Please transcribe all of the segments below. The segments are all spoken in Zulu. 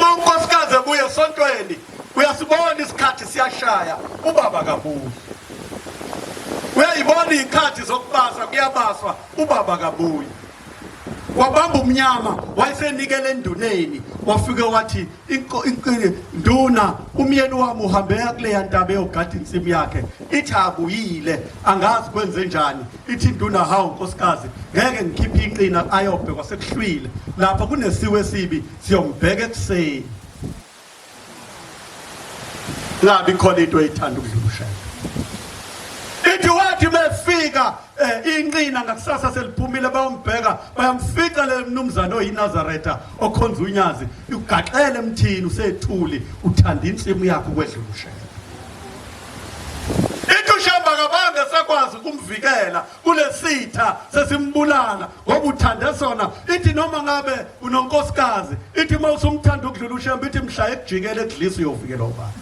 uma unkosikazi ebuye esontweni uyasibona isikhathi siyashaya ubaba kabuyi. Uyayibona ikhathi zokubasa kuyabaswa ubaba kabuyi. Wabamba umnyama wayesenikele enduneni wafike wathi nduna umyeni wami uhambeka kuleya ntaba eyogada insimu yakhe ithi abuyile angazi kwenze njani ithi nduna hawu nkosikazi ngeke ngikhiphe inqina ayobhe kwasekuhlwile lapha kunesiwe sibi siyombheka ekuseni ngabe khona into eyithanda ukudlula ushaya ithi wathi befika inqina ngakusasa seliphumile bayombheka bayamfica le mnumzane oyinazaretha okhonza unyazi ugaxele emthini usethuli uthanda insimu yakhe ukwedlula ushaya ithi ushamba kabange sakwazi ukumvikela kulesitha sesimbulala ngoba uthande sona ithi noma ngabe unonkosikazi ithi mawusumthanda ukudlula ushamba ithi mhla ekujikela ekudlisa uyovikela ubaba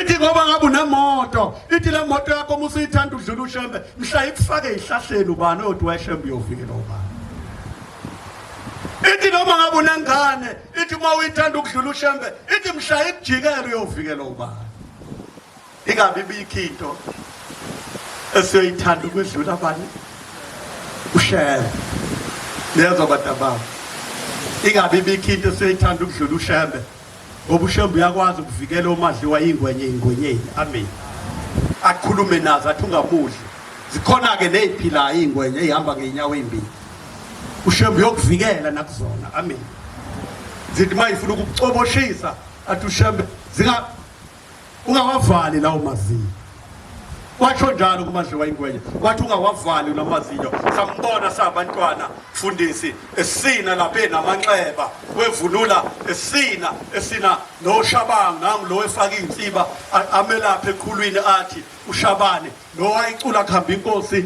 ithi ngoba ngabe unemoto ithi le moto yakho musuyithanda udlula ushembe mhla ikufake ihlahleni ubani othi washembe uyovikela ubani ithi noma ngabe unengane ithi uma uyithanda ukudlula ushembe ithi mhla ikujikela uyovikela ubani ingabe ibikho into esiyoyithanda ukwedlula abani ushembe lezo batababa ingabe ibikho into esiyoyithanda ukudlula ushembe ngoba ushembe uyakwazi ukuvikela omadliwa ingwenye ingwenyeni amen akhulume nazo athi ungamudli zikhona ke neziphilayo ingwenye ezihamba ngeenyawo ezimbili ushembe uyokuvikela nakuzona amen zithi mayifuna ukukucoboshisa athi ushembe ungawavali lawo mazinyo watsho njalo kumadliwa ingwenye wathi ungawavali la mazinyo sambona sabantwana mfundisi esina lapha enamanxeba wevunula esina noShabani nangu lo efaka insiba amelapha ekhulwini athi uShabani lo wayicula khamba inkosi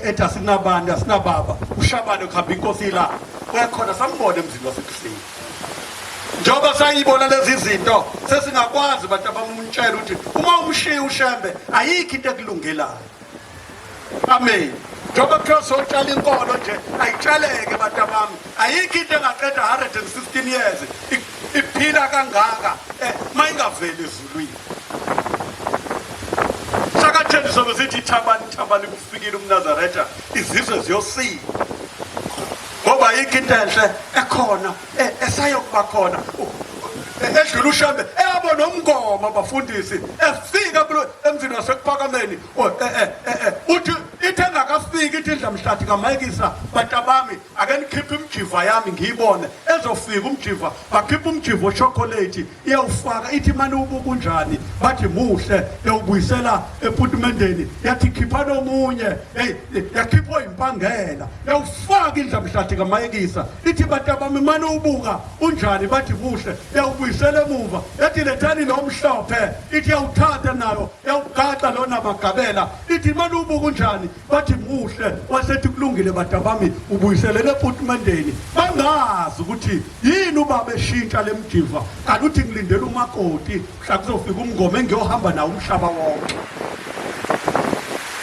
ethi asinabani asinababa uShabani khamba inkosi la uyakhona sambona emzini wasekuseni njoba sayibona lezi zinto sesingakwazi bantu abamuntshela ukuthi uma umshiya ushembe ayikho into ekulungelayo amen njoba kuthiwa sotshala inkolo nje ayitshaleke bantu abami ayikho into engaqeda 116 years iphila kangaka uma ingaveli ezulwini sakatheni sobe sithi thabani kufikile umNazaretha izizwe ziyosika ngoba ayikho into enhle ekhona esayokuba khona edlula ushembe eyabona umngoma abafundisi efika emzini wasekuphakameni uthi ithe ngakafika ithi Dlamhlathi kamayikisa batabami ake nikhiphe imjiva yami ngiyibone ezofika umjiva bakhipha umjiva ochocolate iyawufaka ithi manje ubuka unjani bathi muhle yawubuyisela eputimendeni yathi khipha nomunye yakhipha impangela yawufaka iDlamhlathi kamayikisa ithi batabami manje ubuka unjani bathi muhle yawubuyisela emuva yathi lethani nomhlophe ithi yawuthatha nayo yawugaxa lona magabela ithi manje ubuka unjani bathi muhle wasethi kulungile batabami ubuyiselele eputimendeni bangazi ukuthi yini ubaba eshintsha lemjiva kanti uthi ngilindele umakoti mhla kuzofika umngoma engiyohamba nawo umhlaba wonke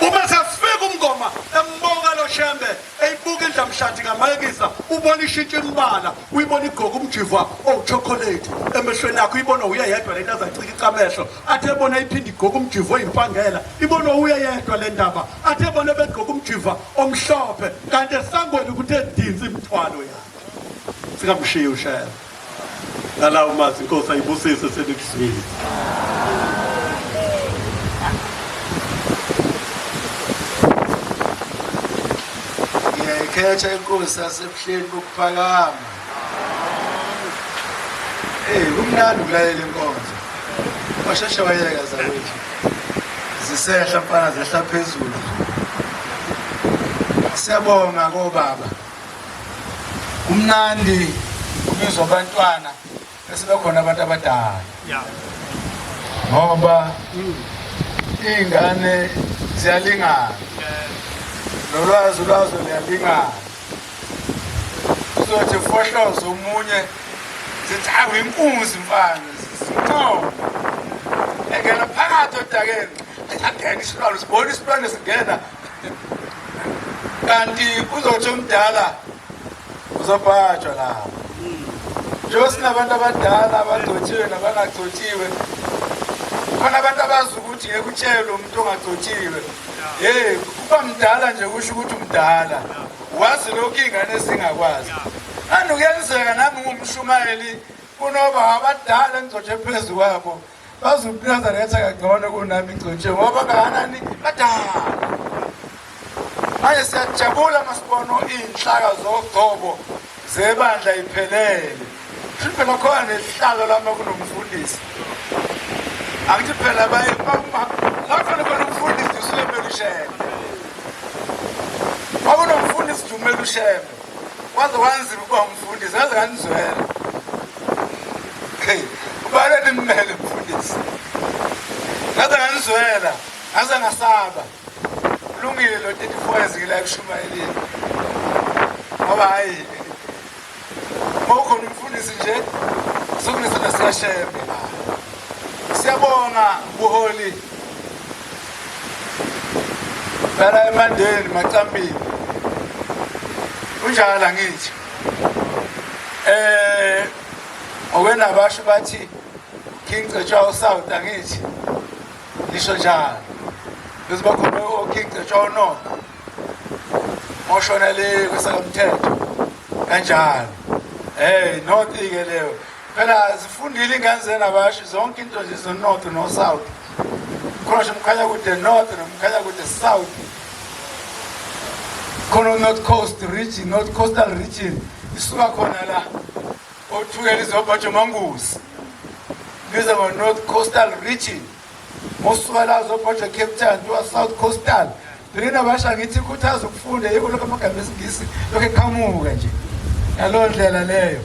uma sefika umngoma embonga lo shembe eyibuka iDlamhlathi kamayikisa ubona ishintsha imbala uyibona igoga umjiva chocolate emehlweni akho uyibona uya yedwa lento azacika icamehlo athi ebona iphinde igoga umjiva oyimpangela ibona uya yedwa le ndaba athi ebona begoga umjiva omhlophe kanti esangweni ukuthi edinza imthwalo yakhe sikamshiya ushaya ngala umazi inkosi ayibusise selikuzwile ngiyayikhetha inkosi yasebuhleni bokuphakama kumnandi ukulalela inkonzo washeshe wayeka zawethu zisehla mfana zehla phezulu siyabonga kobaba kumnandi kubizwa abantwana esibekhona abantu abadala ngoba ingane ziyalingana nolwazi luyalingana uzothi fohloze umunye sithi awu inkunzi mfana sithoba engena phakathi odakeni angena isilwane sibona isilwane singena kanti uzothi umdala uzobhajwa lapho njengoba sinabantu abadala abagcotshiwe nabangagcotshiwe, khona abantu abazi ukuthi ngeke utshelwe umuntu ongagcotshiwe kuba mdala nje kusho ukuthi umdala, wazi lokhu iy'ngane ezingakwazi. Kanti kuyenzeka nami ngumshumayeli kunoba abadala engigcotshe phezu kwabo bazukunazaretha kangcono kunami ngigcotshiwe ngoba kanani badala. Manje siyajabula masibona iy'nhlaka zogcobo zebandla iphelele. Phela khona nesihlalo lama kunomfundisi. Angithi phela lakhona khona umfundisi uSulumele uShembe. Kwakunomfundisi uSulumele uShembe. Waze wanzima ukuba umfundisi, yaze kanizwela. Ubale nimele umfundisi. Yaze kanizwela, yaze ngasaba. Kulungile lo 34 years ngila ekushumayeleni. Ngoba hayi mawukhona umfundisi nje sokunesona siyashembe. Siyabonga buholi bala emandeni Macambini kunjalo ngithi okwena abasho bathi King Cetshwayo South angithi lisho njalo bese bakhona King Cetshwayo North moshona le kwesakamthetho kanjalo North ike leyo phela zifundile ingane zenabasho zonke into nje zo North no South khona nje mkhanya kude North nomkhanya kude South khona North Coast region, North Coastal region isuka khona la othukela izobhajo manguzi biza ngo North Coastal region mosuka la zobhajo Cape Town to South Coastal lena basha ngithi ikhuthaza ukufunda yiko lokho amagama esingisi lokho eqhamuka nje yalo ndlela leyo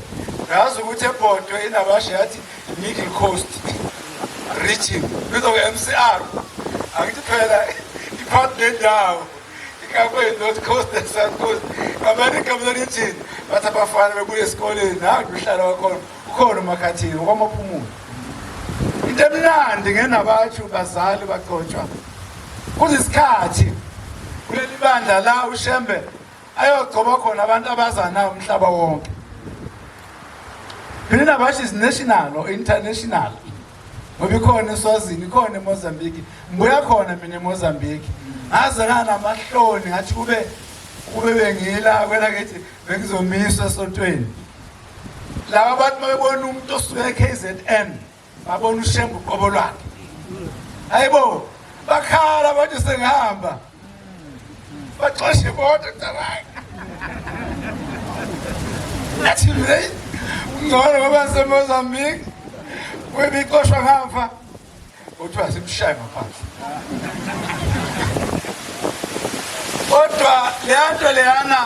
yazi ukuthi eBhodo inabasha yathi Middle Coast region biza ngo MCR angithi phela ipart lendawo ikakwe North Coast and South Coast America region bathi abafana bebuye esikoleni naku uhlala wakhona ukhona umakhathini kwamaphumulo into emnandi ngenabathu bazali bagcotshwa kuzisikhathi kuleli bandla la uShembe ayogcoba khona abantu abazana umhlaba wonke. Phela bashi is national or international. Ngoba ikhona eSwazini, ikhona eMozambique, ngibuya khona mina eMozambique. Ngazana namahloni ngathi kube bengila kwela ngithi bengizomiswa esontweni. Laba bantu babona umuntu osuke KZN, babona uShembe uqobo lwakhe. Hayibo, bakhala bathi sengihamba. Baxoshe bonke tabanga. Nathi le ngone ngoba seMozambique webikoshwa ngafa. Uthiwa simshaye ngaphansi. Kodwa leyanto leyana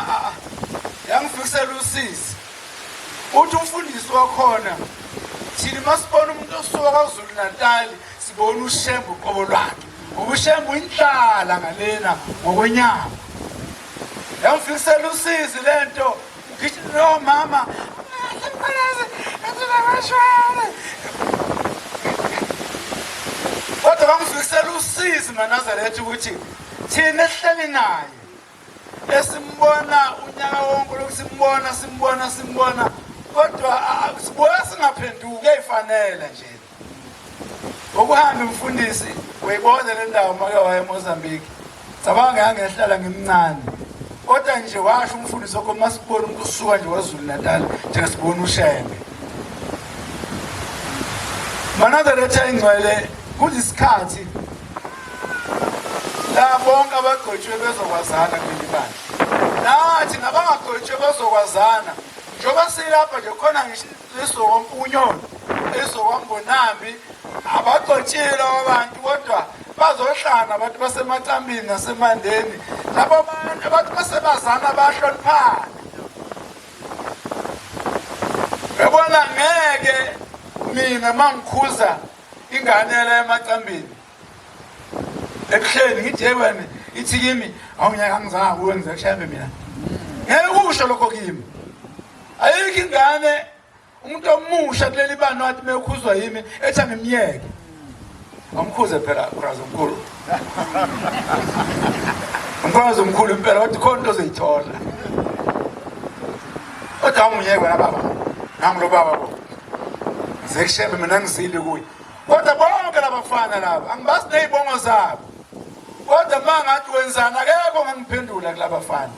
yangifikisela usisi. Uthi umfundisi wakhona thina masibona umuntu osuka kwaZulu Natal sibona uShembe uqobo lwakhe. UShembe inhlala ngalena ngokwenyama. Yangifikisela usisi lento ngithi no mama kodwa bangifikisela usisi maNazaretha ukuthi thina ehleli naye esimbona unyaka wonke lokusimbona kodwa sibuya singaphenduki eyifanele nje ukuhamba umfundisi wayibona le ndawo make waya eMozambique cabanga yangehlala ngimncane kodwa nje washo umfundisi wakho masibona umuntu usuka nje kwaZulu Natal njengasibona uShembe maNazaretha ingcwele kulisikhathi la bonke abagcotshwe bezokwazana kuleli bandla nathi nabangagcotshwe bezokwazana njengoba silapha nje khona ngisho kwampunyono ezokwambonambi abagcotshile abantu kodwa bazohlanga abantu baseMacambini naseMandeni labo bantu abantu basebazana bahloniphana yabona ngeke mina mangikhuza ingane la eMacambini ekuhleni ngithi yewena ithi kimi awunyaka angizange kuwe ngizakushayembe mina ngeke usho lokho kimi ayikho ingane umuntu omusha kuleli bani wathi mekhuzwa yimi ethi ngimyeke amkhuze phela brazo mkhulu brazo mkhulu impela wathi khona into ozayithola kodwa umyeke wena baba nangu lo baba bo zekushebe mina ngizile kuye kodwa bonke labafana laba angibazi nezibongo zabo kodwa mangathi wenzani akekho ngangiphendula kulabafana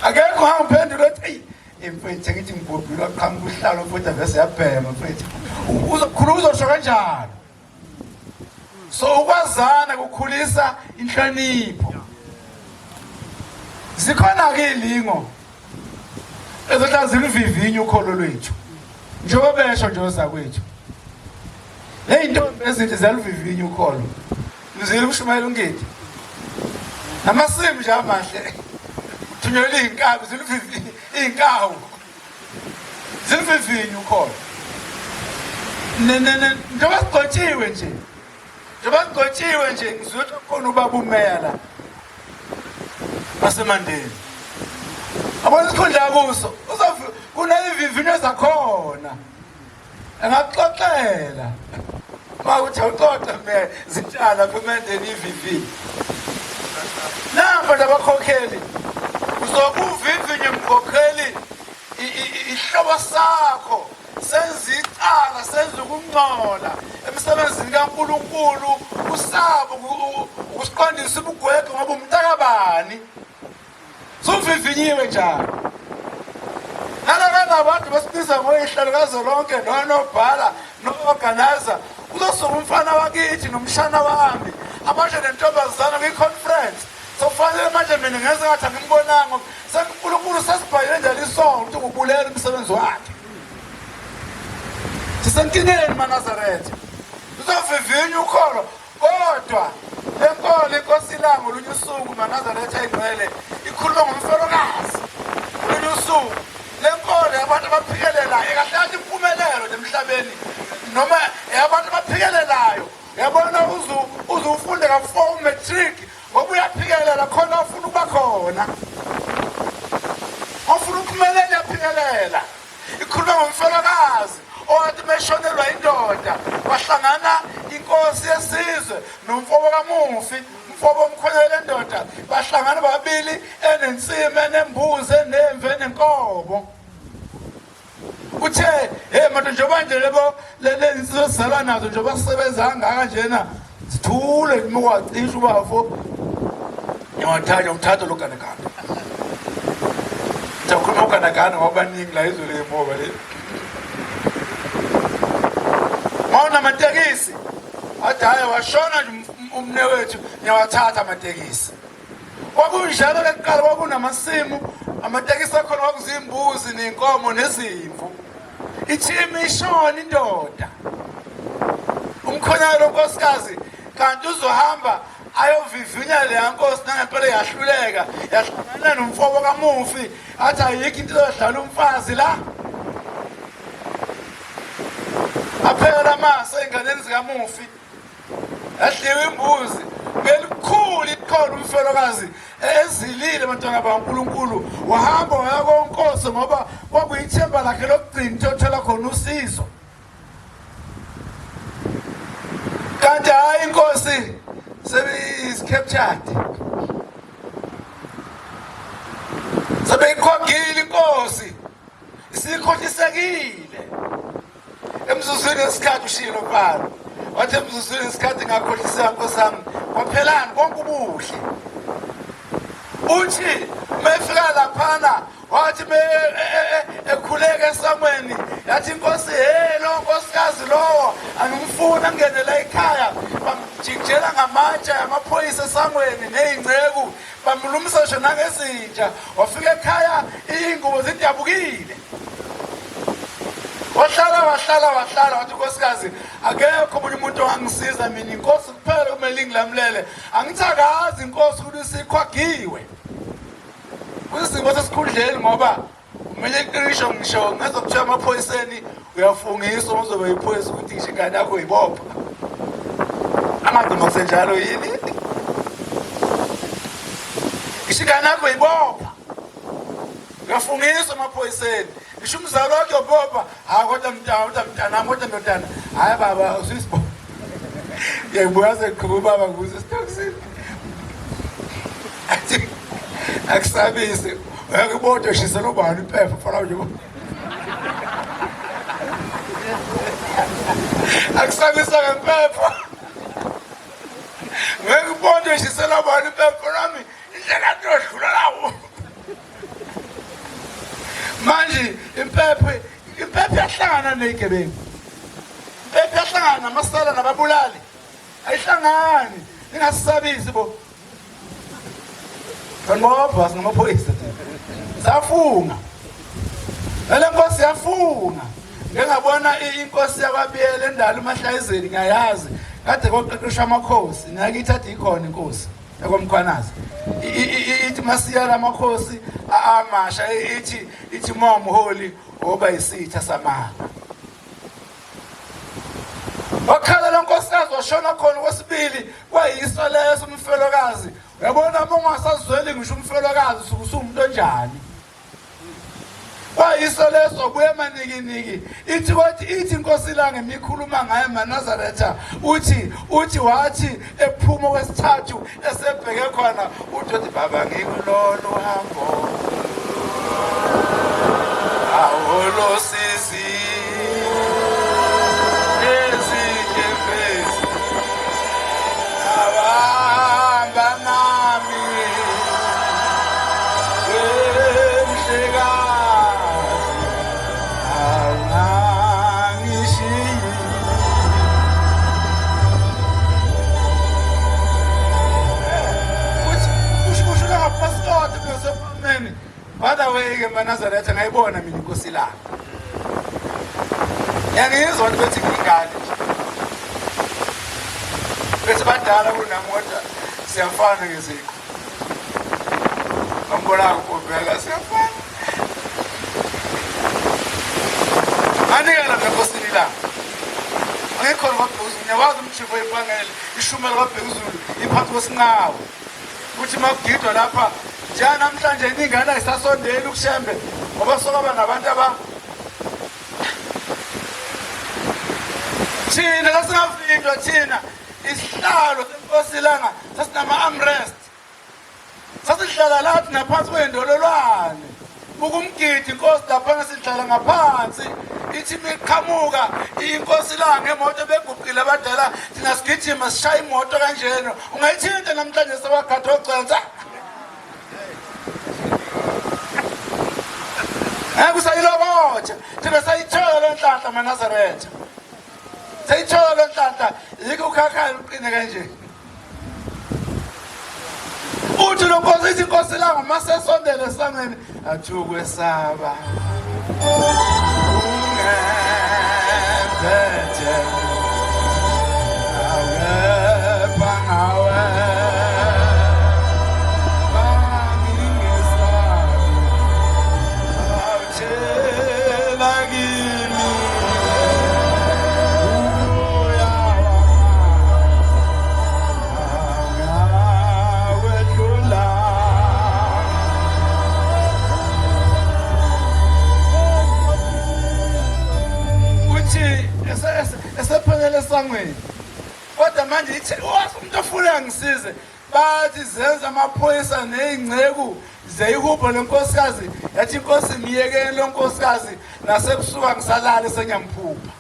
akekho ngangiphendula ethi emfethu ngithi ngibhobhilwa qhamuka uhlalo futhi vese yabhema mfethu uzokhuluma uzosho kanjani so ukwazana kukhulisa inhlonipho zikhona ke ilingo ezohlazila uvivinyo ukholo lwethu njengoba besho nje ozakwethu le intombi ezinhle zaluvivinyo ukholo ngizile ukushumayela ungedi namasimu nje amahle thunyela izinkabi ziluvivinyo inkawu ziluvivinyo ukholo njengoba sigcotshiwe nje ngizothi khona ubaba umeya la basemandeni abona isikhundla kuso kunezivivinyo zakhona engaxoxela mawuthi awuxoxa meya zitshala apha emandeni ivivinyo nampa nabakhokheli uzokuvivinyo mkhokheli ihlobo sakho senza icala senza ukungcola emsebenzini kaNkulunkulu usabo ukusiqondisa ubugwegwe ngoba umntakabani suvivinyiwe njalo nalakana abantu basibiza ngoyihlelo kazolonke nonobhala no-organizer kuzosuka umfana wakithi nomshana wami abasho nentombazana kwi-conference sokufanele manje mina ngenze ngathi angimbonanga senkulunkulu sesibhayile njalo isongo ukuthi ngubulela umsebenzi wakhe sisenkingeni maNazaretha uzovivinya ukholo kodwa lenkolo inkosi ilanga olunye usuku maNazaretha ayingcwele ikhuluma ngomfelokazi olunye usuku lenkolo abantu abaphikelelayo ekahlathi impumelelo emhlabeni noma abantu abaphikelelayo yabona uzufunde ka-4 matric ngoba uyaphikelela khona ufuna ukuba khona ofuna ukuphumelela uyaphikelela ikhuluma ngomfelokazi owathi meshonelwa indoda kwahlangana inkosi yesizwe nomfobo kamufi umfobo omkhonyela endoda bahlangana babili enensima enembuzi enemvu enenkomo uthe hey manje njengoba nje lebo lensizwe sizalwa nazo njengoba sisebenza kangaka njena sithule mokwacisha ubafo ngiwathanya umthatho loganagana ngiyakhuluma uganagana ngoba baningi la izwe lemoba le mawuna amatekisi athi hhayi washona nje umnewethu ngiyawathatha amatekisi kwakunjalo lekuqala kwakunamasimu amatekisi akhona kwakuzimbuzi ney'nkomo nezimvu ithimi ishona indoda umkhonyana lonkosikazi kanti uzohamba ayovivinya leya nkosi nangempela yahluleka yahlangana nomfobo kamufi athi ayikho into ezodlala umfazi la aphela amasi ey'nganeni zikamufi yadliwa imbuzi ngelikhulu ikhona umfelokazi ezilile bantwana bakaNkulunkulu wahamba waya konkosi ngoba kwakuyithemba lakhe lokugcina othola khona usizo kanti hhayi inkosi sebeyi-captured sebeyikhogile inkosi isikhohlisekile emzuzwini wesikhathi ushilo palo wathi emzuzwini wesikhathi ngakhohliseka nkosi yami kwaphelani konke ubuhle uthi mefika laphana wathi ekhuleka esangweni yathi inkosi lo nkosikazi lowo angimfuna angenela ekhaya bamjikijela ngamatshe amaphoyisa esangweni ney'ngceku bamlumisa ngisho nangezinja wafika ekhaya iy'ngubo zidabukile wahlala wathi nkosikazi akekho omunye umuntu ongangisiza mina inkosi kuphela kumele ingilamulele angithakazi inkosi ukuthi sikhwagiwe kwisimo sesikhundleni ngoba kumele iqinisho ngisho ngezokuthiwa emaphoyiseni uyafungiswa uma uzobe yiphoyisa ukuthi ngisho ingane yakho yibopha amaduma kusenjalo yini ngisho ingane yakho yibopha uyafungiswa emaphoyiseni ngisho umzalo wakhe yobopha hayi kodwa mntanami kodwa ndodana hhayi baba usuyisibopha ngiyayibuya seqhuba ubaba kuze sitokisini athi akusabise uyakubodwa shisela ubani iphepha fana nje Akusabisa ngempepho. Ngekubona eshisela abantu impepho nami indlela yodlula lawo. Manje impepho yahlangana nezigebengu. Impepho yahlangana namasela nababulali. Ayihlangani. Ningasisabisi bo. Ngoba singamaphoyisa thina. Safunga. Le nkosi yafunga. Ngengabona inkosi yakwaBiyela endala uMahlazeli ngayazi. Kade koqeqeshwa amakhosi, ngakithatha ikhona inkosi yakwamkhwanazi. Ithi masiyala amakhosi amasha ithi momholi oba isitha samanga. Wakhala lo nkosikazi washona khona kwesibili kwayiswa leso umfelokazi. Uyabona uma ungasazweli ngisho umfelokazi usukumuntu onjani. Kwayiswa leso buye manikiniki. Ithi inkosi lange mikhuluma ngaye maNazaretha uthi wathi ephuma kwesithathu esebheke khona uthi baba ngikulolu hambo. Awolo sisi. By the way, maNazaretha ngayibona mina inkosi la. Yangizwa ukuthi ngingane. Bese badala kunamoda siyafana ngeziko. Ngibona ukubheka siyafana. Anikela ngenkosini la. Ngekho kwaBhekuzulu nyawazi umchifu ebangele ishumela kwaBhekuzulu iphathi kwesinqawo. Kuthi makugidwa lapha njana namhlanje iningane ayisasondeli ukushembe ngoba sokaba nabantu thina kasingafindwa thina isihlalo senkosi langa sasinama armrest sasihlala lathi ngaphansi kwendololwane bukumgidi inkosi lapha sihlala ngaphansi ithi miqhamuka inkosi langa ngemoto beguqile abadala thina sigijima sishaya imoto kanjena ungayithinta namhlanje sebagada ogcenza. Kusayilokotha thina sayithola le nhlanhla maNazaretha sayithola le nhlanhla yiko ukhakhaya uqine kanje uthi lo nkosi ithi inkosi langa masesondele esangweni athi ukwesaba ungemphethe awepha ngawe. Esephelele esangweni kodwa manje ithi umuntu ofuna ngisize bathi zenza amaphoyisa nezingceku zeyihubho lenkosikazi yathi inkosi ngiyekele lo nkosikazi nasebusuka ngisalala senyamphupha.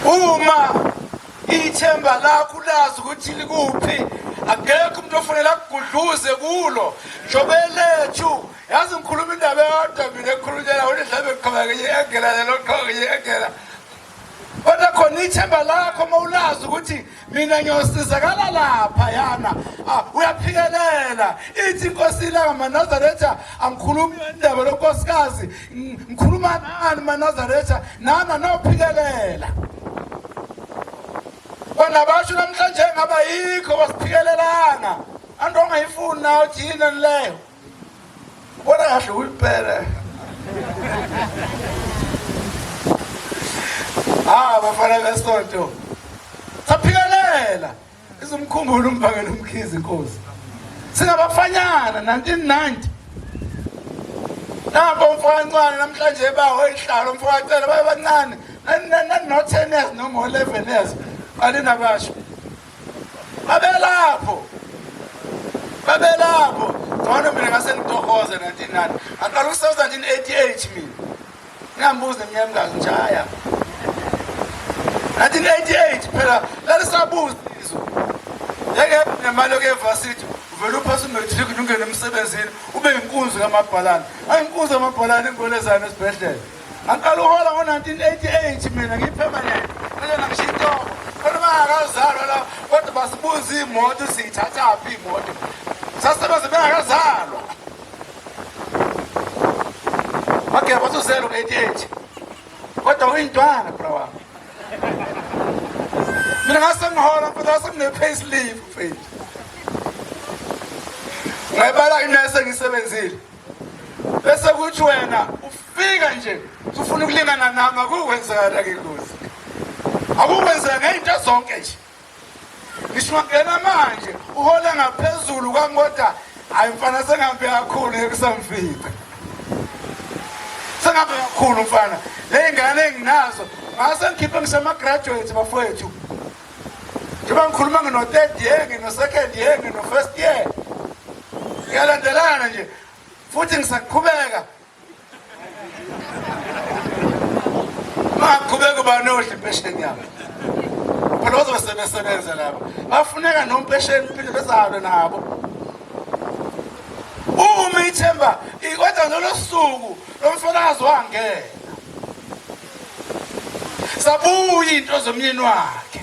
Uma ithemba lakho lazi ukuthi likuphi akekho umuntu ofunela kugudluze kulo jobelethu yazi ngikhuluma indaba yodwa mina ekhulumela udlabe eqhubeke engela lelo qhoke engela kodwa khona ithemba lakho mawulazi ukuthi mina ngiyosizakala lapha yana uyaphikelela ithi inkosi langa maNazaretha angikhulumi indaba lonkosikazi ngikhuluma nani maNazaretha nana nophikelela bona basho namhlanje ngaba yikho wasiphikelelanga anto ongayifuni nawe thina leyo bona kahle uyiphele bafana besonto saphikelela izumkhumbulo umbangela umkhizi inkosi singabafanyana 1990 nabo umfakancane namhlanje bawo ehlalo umfakacela baye bancane no 10 years no 11 years alinabasho babelapho ngcono mina ngase ngitohoze 1990 aqala u 1988 mina ngambuza emnyamkazi njaya 1988 phela lalisabuza izwe yeke nemali yokevasithi uvela uphasa umetric ungene emsebenzini ube inkunzi kamabhalane ayinkunzi kamabhalane ingolezana esibhedlela aqala uhola ngo1988 mina ngipermanent manje ngishinto kodwa bangakazalwa la kodwa basibuza imoto siyithathaphi imoto sasebenza bengakazalwa okay basuzelo 88 kodwa uyintwana bro mina ngasengihola futhi asengine slip mfethu ngayibala inese ngisebenzile bese kuthi wena ufika nje ufuna ukulingana nami akukwenzakala ke Nkosi akukwenzeka ngeinto zonke nje ngisho ngena manje uhola ngaphezulu kwangoda ayimfana sengihambe kakhulu ngekusamfika sengihambe kakhulu mfana le ngane enginazo ngase ngikhiphe ngisema graduates bafowethu njengoba ngikhuluma ngino third year ngino second year ngino first year ngiyalandelana nje futhi ngisaqhubeka maqhubeka banohle impesheni yami phela bazosebenza lapha bafuneka nompesheni phinde bezalwe nabo uma ithemba ikwenza nolosuku lomfakazi wangena sabuya into zomnyeni wakhe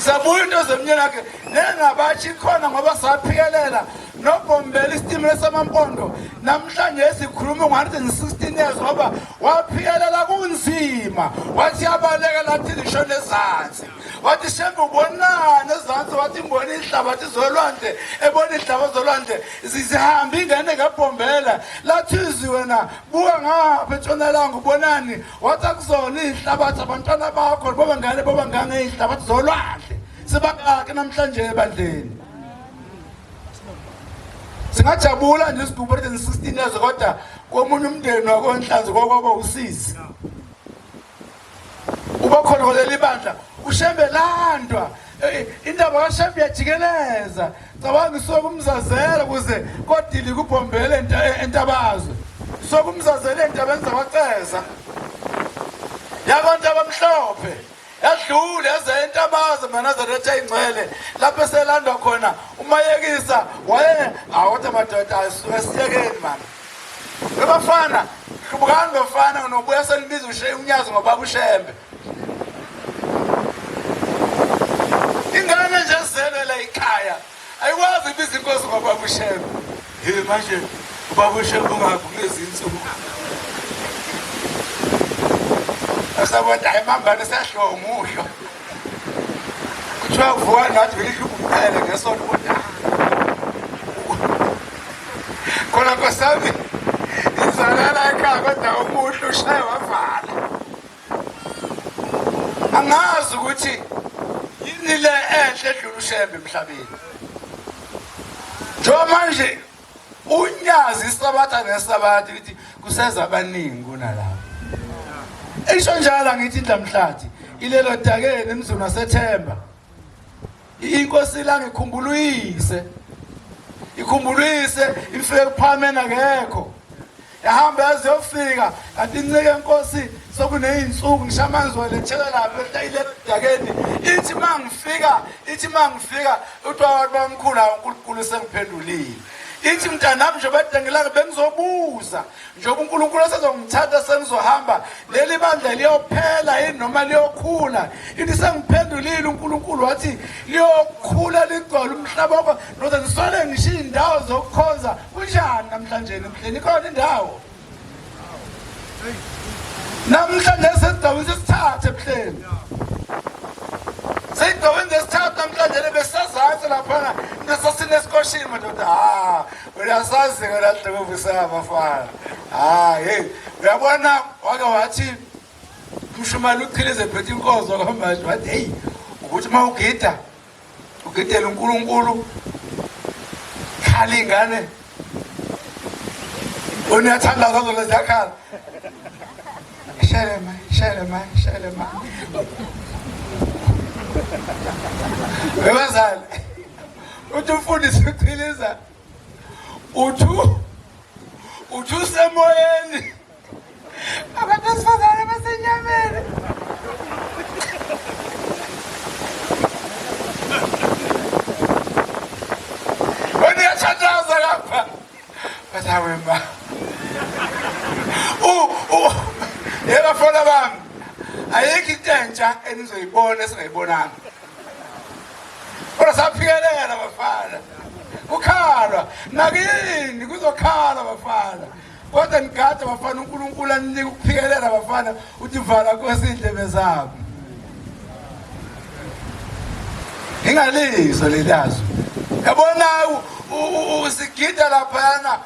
sabuya into zomnyeni wakhe nengabathi khona ngoba saphikelela nobombela isitimela samampondo namhlanje sikhuluma ngo116 years ngoba waphikelela kunzima wathi yabaleka lathi lishone ezantsi wathi shembe ubonana ezantsi wathi ngibona ihlabathi zolwandle ebona ihlaba zolwandle zizihamba ingane ngabhombela lathi wena buka ngapha entshonalanga ubonani wathi akuzona ihlabathi abantwana bakho boba ngane ihlabathi zolwandle sibakake namhlanje ebandleni singajabula nje sidubo 16 years kodwa komunye umndeni wakonhlanzi kwakwaba usisi uba khona koleli bandla ushembe landwa indaba kaShembe yajikeleza cabanga isokumzazela kuze kodili kubhombele entabazwe sokumzazela entabeni zabaceza yabantu abamhlophe yadlula yaze entabaza manazaretha ingcwele lapho eselandwa khona umayekisa waye awathi amadoda asiyekeni mama ebafana kubukani bafana nobuya senibiza unyazo ngoba uShembe ingane nje zelele ekhaya ayikwazi ibiza inkosi ngoba uShembe manje ubaba uShembe ungakulezi insuku asabona ayimambane sehlo umuhlo kuthiwa vuka nathi belihlukuphele ngesonto kodwa khona nkosami izalala ekhaya kodwa umuhlo ushaye wavala angazi ukuthi yini le enhle edlula uShembe emhlabeni njengoba manje unyazi isabatha nesabathi lithi kuseza abaningi kunalapho isho njalo ngithi ndlamhlathi ilelo dakeni emzini waseThemba inkosi la ngikhumbuluyise ifike kuphamena ngekho yahamba yazofika kanti incike enkosi sokuneyinsuku ngishamanzi walethela lapha ilelo dakeni ithi mangifika uthiwa bamkhulu uNkulunkulu sengiphendulile ithi mntanami nje badengela bengizobuza njengoba uNkulunkulu esezongithatha sengizohamba leli bandla liyophela yini noma liyokhula ithi sengiphendulile uNkulunkulu wathi liyokhula ligcwala umhlaba wakho noze nisole ngisho indawo zokukhonza kunjani namhlanje emhleni ikhona indawo namhlanje sesidawini sesithathe emhleni seyidawini desithathe namhlanje lebesazansi laphana nesasinesikoshini madoda uyasazi ngalahle kuvisa abafana hey uyabona wake wathi umshumali uqhilize phethe inkozo kwamanje wathi hey ukuthi mawugida ugidela uNkulunkulu khala ingane uyathanda ngazo lezi yakhala shelema webazali uthi umfundisi uqhiliza uthi usemoyeni abantu Yebafana bami, ayikho into entsha enizoyibona esingayibonanga. Kodwa saphikelela bafana. Kukhala nakini kuzokhala bafana. Kodwa nigada bafana uNkulunkulu anika ukuphikelela bafana uthi vala kwesindlebe zabo. Ingalizwe lelazo. Yabona usigida laphana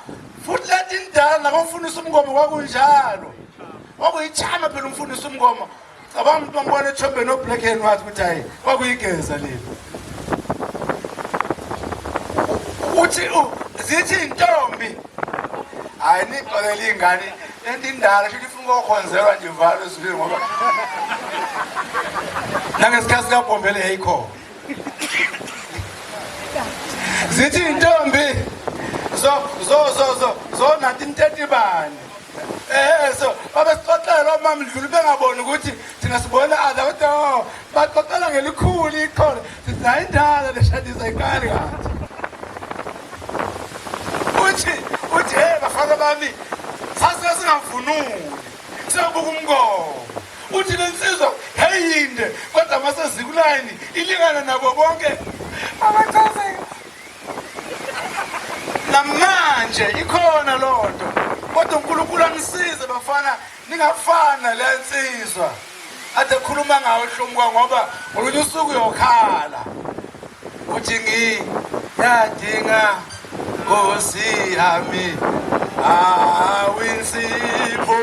futhi lethi indala nakumfundisa umngoma kwakunjalo. Kwakuyichama phela umfundisa umngoma. Cabanga umuntu bambona ethombe no black and white ukuthi hayi kwakuyigeza leli. Uthi zithi intombi hayi nixolele ingane lento indala futhi ifuna ukukhonzelwa nje valo ezulwini ngoba nangesikhathi kaBombele yayikho. Zithi intombi zo nathi imthetho bani so babesixoxela omama Mdluli bengaboni ukuthi thina sibona adla kodwa baxoxela ngelikhulu ikhona sithi hayi indala leshadisa ikali kanti uthi hey bafana bami sase singavunuli siyabuka umngomo uthi lensizwa heyinde kodwa masezikulani ilingana nabo bonke abachaze namanje ikhona lonto kodwa uNkulunkulu amsize bafana ningafana lensizwa ade khuluma ngawo hlomukwa ngoba olunye usuku uyokhala uthi ngiyadinga Nkosi yami awinsipho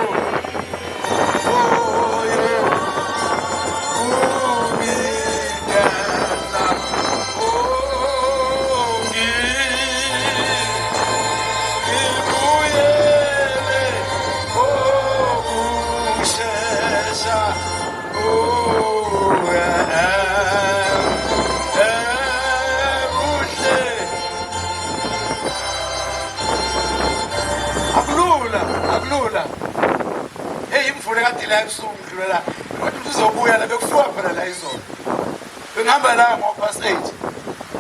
akulula hey imvule kade la kusungidlulela kodwa uzobuya la bekufuwa phela la izolo bengihamba la ngo-past 8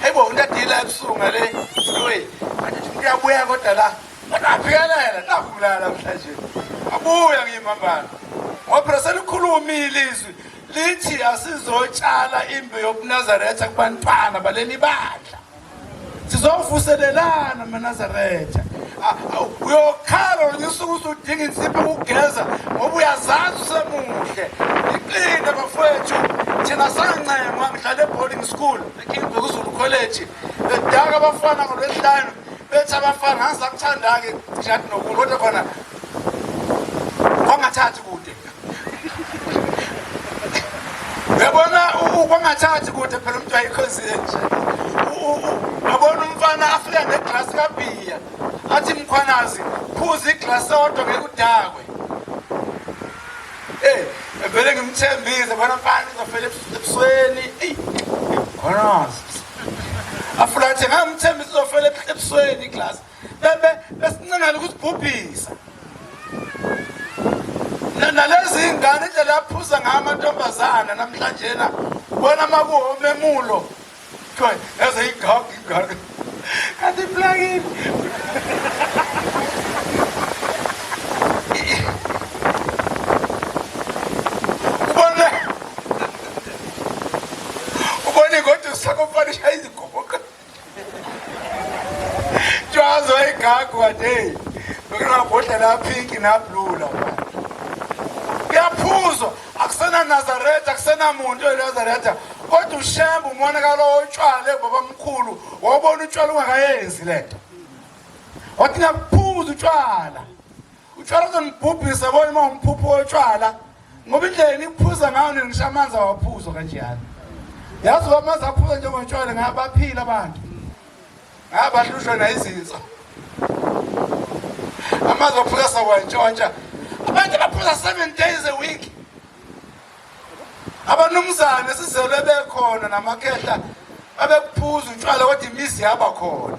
hey bo untadila ebusunga le we athi uyabuya kodwa la aphikelela nakulala namhlanje abuya ngiyimambala ngoba selikhuluma ilizwi lithi asizotshala imbe yobuNazaretha kubantwana baleli badla sizovuselelana amaNazaretha uyokhala ngisuku usudinga insipho ukugeza ngoba uyazazi usemuhle iqine bafowethu thina sancenga ngihlala boarding school eKingzulu College bedaka abafana ngolwesihlanu bethi abafana ngasakuthanda-ke njathi nokulo kodwa khona kwangathathi kude uyabona kwangathathi kude phela umuntu wayikhonzile nje yabona umfana afika neglasi kabhiya athi mkhwanazi phuza iglasi odwa ngeke udakwe vele ngimthembise bona mfana izofela ebusweni khwanazi afulathi ngamthembisa izofela ebusweni iglasi besincengela ukusibhubhisa nalezi ingane indlela yaphuza ngayo amantombazana namhlanjena bona makuhomemulo yaze igaga kanti plugin ubone kodwa usakofanisha izigoboka jwazo igaga ade bekunabhodlela pink nablue la kuyaphuzwa akusena Nazaretha akusena muntu eNazaretha kodwa ushemba umonakalo otshwala babamkhulu wabona utshwala ungakayenzi lento wathi ngaphuza utshwala uzonibhubhisa bona uma umphupho otshwala ngoba indlela ikuphuza ngayo ngisho amanzi awaphuzwa kanjani yazi uba amanzi aphuza njengotshwala ngabaphila abantu ngabahlushwa nayizinso amanzi aphuza sakwantshontsha abantu baphuza 7 days a week abanumzane sizelwe bekhona namakhehla abekuphuza utshwala kodwa imizi yaba khona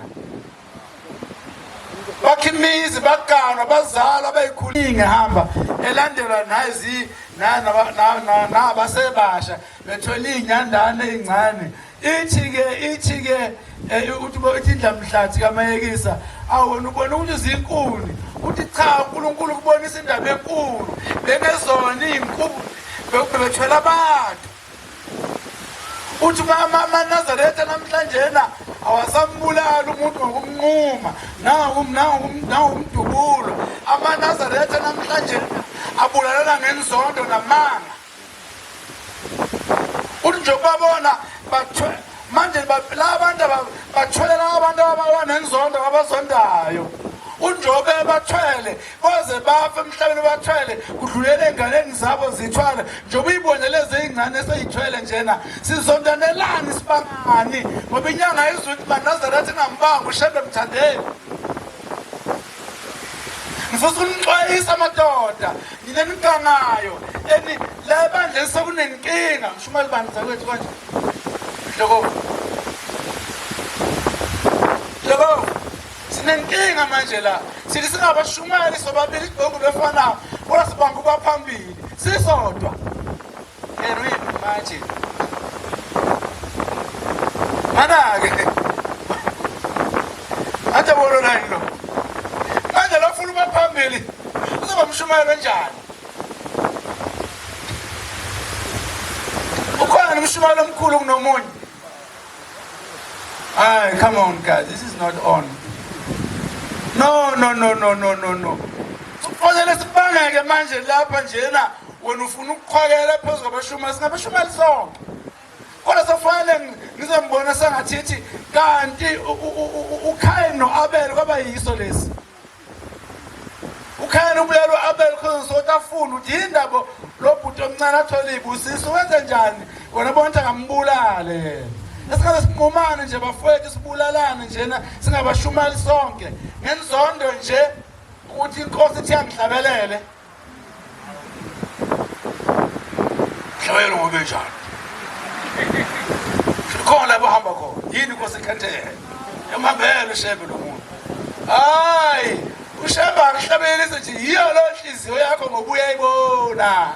bakhimizi baganwa bazalwa bayikhulile ngehamba elandelwa nazi nabasebasha bethola inyandane ezincane ithi ke uthi indlamhlathi kaMayekisa awona ubona ukuthi zinkuni uthi cha uNkulunkulu kubonisa indaba enkulu benezona izinkuni bethwela abantu uthi amaNazaretha namhlanje awasambulala umuntu ngokumnquma nangumdubulo amaNazaretha namhlanje abulalana ngenzondo namanga uthi nje babona manje labantu bathwela abantu abanenzondo abazondayo unjobe bathwele baze bafe emhlabeni bathwele kudlulela enganeni zabo zithwala njobe uyibonele ezincane eseyithwele njena sizondanelani sibangani ngoba inyanga yezulu maNazaretha ngambanga ushebe mthandeni ngifisa ukunixwayisa amadoda ninenkangayo la bandle sekunenkinga mshumali bani zakwethu kanje hloko sinenkinga manje la sithi singabashumali sobabili ibhoku befanayo kodwa sibangu baphambili sisodwa erwini manje manake ade bolo la lo manje lo funa baphambili uzoba mshumali kanjani ukhona umshumali omkhulu kunomunye. Aye, come on guys, this is not on. No. Kufanele sibangeke manje lapha njena wena ufuna ukukhwakela phezulu kwabashumali singabashumali sonke. Kodwa sofanele ngizembona sengathi kanti uKhaini noAbel kwaba yiso lesi. uKhaini ubulalo uAbel khona sotafuna uthi indaba lobhuti omncane athola ibusiso wenze njani wena bonke ngambulale. Esikhathi siqhumane nje bafowethu sibulalane njena singabashumali sonke ngenzondo nje ukuthi inkosi ithi yangihlabelele hlabelele ngobe njani khona lapho hamba khona yini inkosi ikhethele emambele ushebe lo muntu hayi ushebe akuhlabelele nje yiyo lo nhliziyo yakho ngoba uyayibona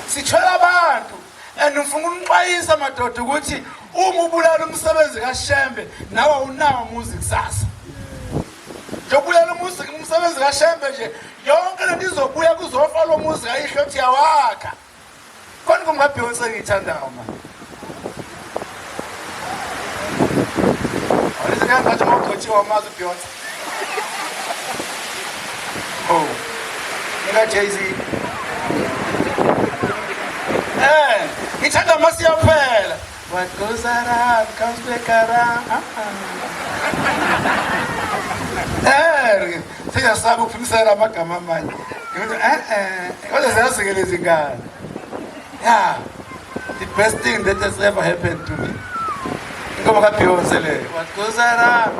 sithwala abantu and ufuna ukunixwayisa amadoda ukuthi uma ubulala umsebenzi kaShembe nawe unawo umuzi kusasa njobulala umsebenzi kaShembe nje yonke lento izobuya kuzofa lo muzi ayihlothi yawakha khona kumkaBeyonce ngithandayo manje awulize kangathi mawugothi wamazi uBeyonce nika Jay-Z ngithanda masiyaphela what goes around comes back around siyasaba ukuphimisela amagama amanye kodwa ziyasikele izingane the best thing that has ever happened to me ingoma kaBeyonce leyo what goes around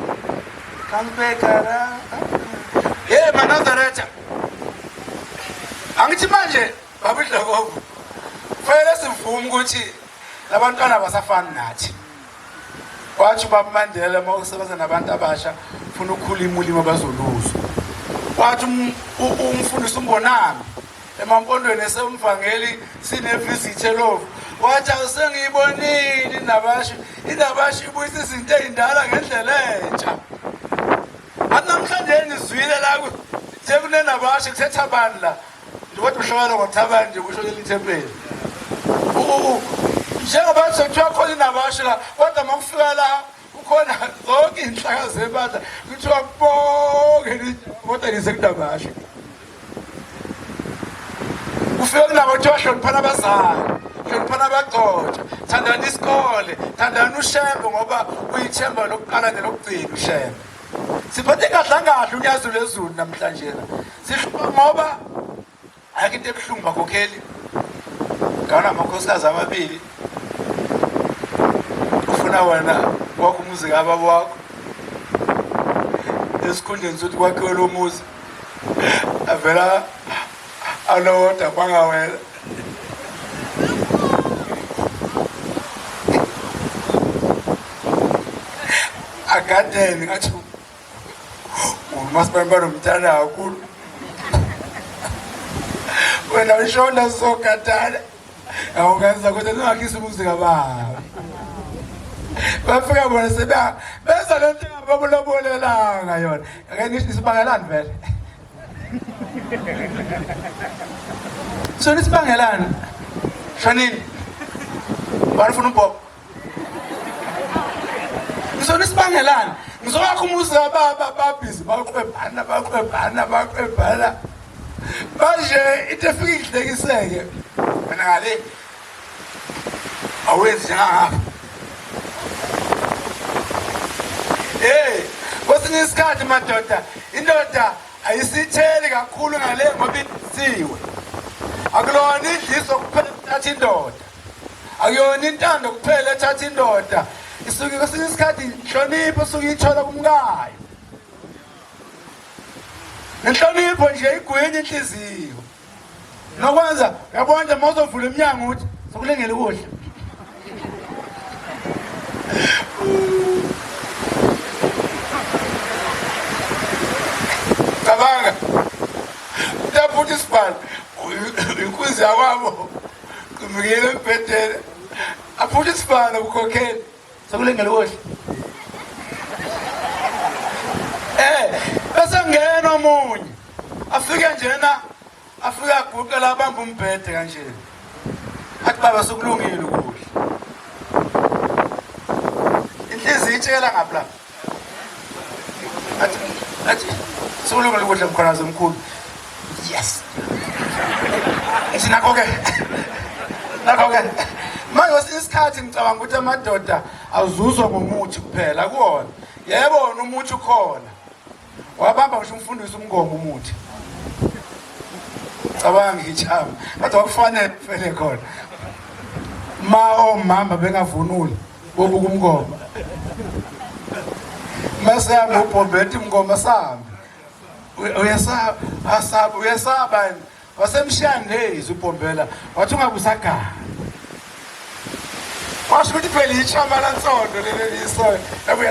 comes back around maNazaretha angithi manje babidlokovu fanele sivume ukuthi labantwana basafani nathi wathi uBaba Mandela mawusebenza nabantu abasha ufuna ukukhulima ulimi abazoluzwa wathi umfundisi uMbonami emampondweni esemvangeli sinevisite lovu wathi awusengiyibonile indabasha ibuyisa izinto ezindala ngendlela entsha namhlanje ngizwile la njekunenabasha kuthetha bani la ndiwathi uhlokana ngothabani nje kusho lelithempeli njengoba sekuthiwa khona inabasha la kodwa makufika la kukhona zonke inhlaka zebandla kuthiwa bonke kodwa nisekudabasha ufike kunabo kuthiwa hloniphana abazali hloniphana abagcotsha thandani isikole thandani uShembe ngoba uyithemba lokuqala nelokugcina uShembe siphathe kahle unyazo lezulu namhlanje sihlupa ngoba ayikho into ebuhlungu bakhokheli ngana amakhosikazi amabili ufuna wena wakho umuzi kababa wakho esikhundleni sokuthi kwakhiwe lo muzi avela aloda kwangawela egadeni ngathi umasipala nomntana kakhulu wena ushona sogatana awukaza kodwa ningakisi umuzika baba bafika bona benza lento ababolobolelanga yona ake ngithi sibangelani vele so nisibangelani shonini barifuna ubhobo so nisibangelani ngizowakho umuzika baba babhizi baqwebhana manje into efika ihlekiseke mina ngale awenzi njengangapha kwesinye isikhathi madoda indoda ayisitheli kakhulu ngale ngoba ithiwe akulona idliso kuphela ethatha indoda akuyona intando kuphela ethatha indoda isuke kwesinye isikhathi inhlonipho isuke ithola kumkayo nenhlonipho nje igwinye inhliziyo nokwenza uyabona uma uzovula iminyango uthi sokulengela ukudla cabanga utafuthi isibhalo inkunzi yakwabo kumikele embhedeni afuthi isibhalo ukukhokhela sokulengela ukudla bese ngena omunye afike njena afike aguqe la bamba umbhede kanje athi baba sokulungile ukudla inhliziyo itshela ngapha athi sokulungile ukudla mkhalazi omkhulu yes nakho-ke manje isikhathi ngicabanga ukuthi amadoda azuzwa ngomuthi kuphela kuwona yebo wona umuthi ukhona wabamba ngisho umfundisi umngomo umuthi cabanga ichama kodwa kufanele kuphele khona omama bengavunuli bobuka umngoma masamba ubhombethi umngoma sambi uyasaba wasemshandezi ubhombela wathi ungabusagana washo ukuthi phela ichama lansondo lelisoyo labuye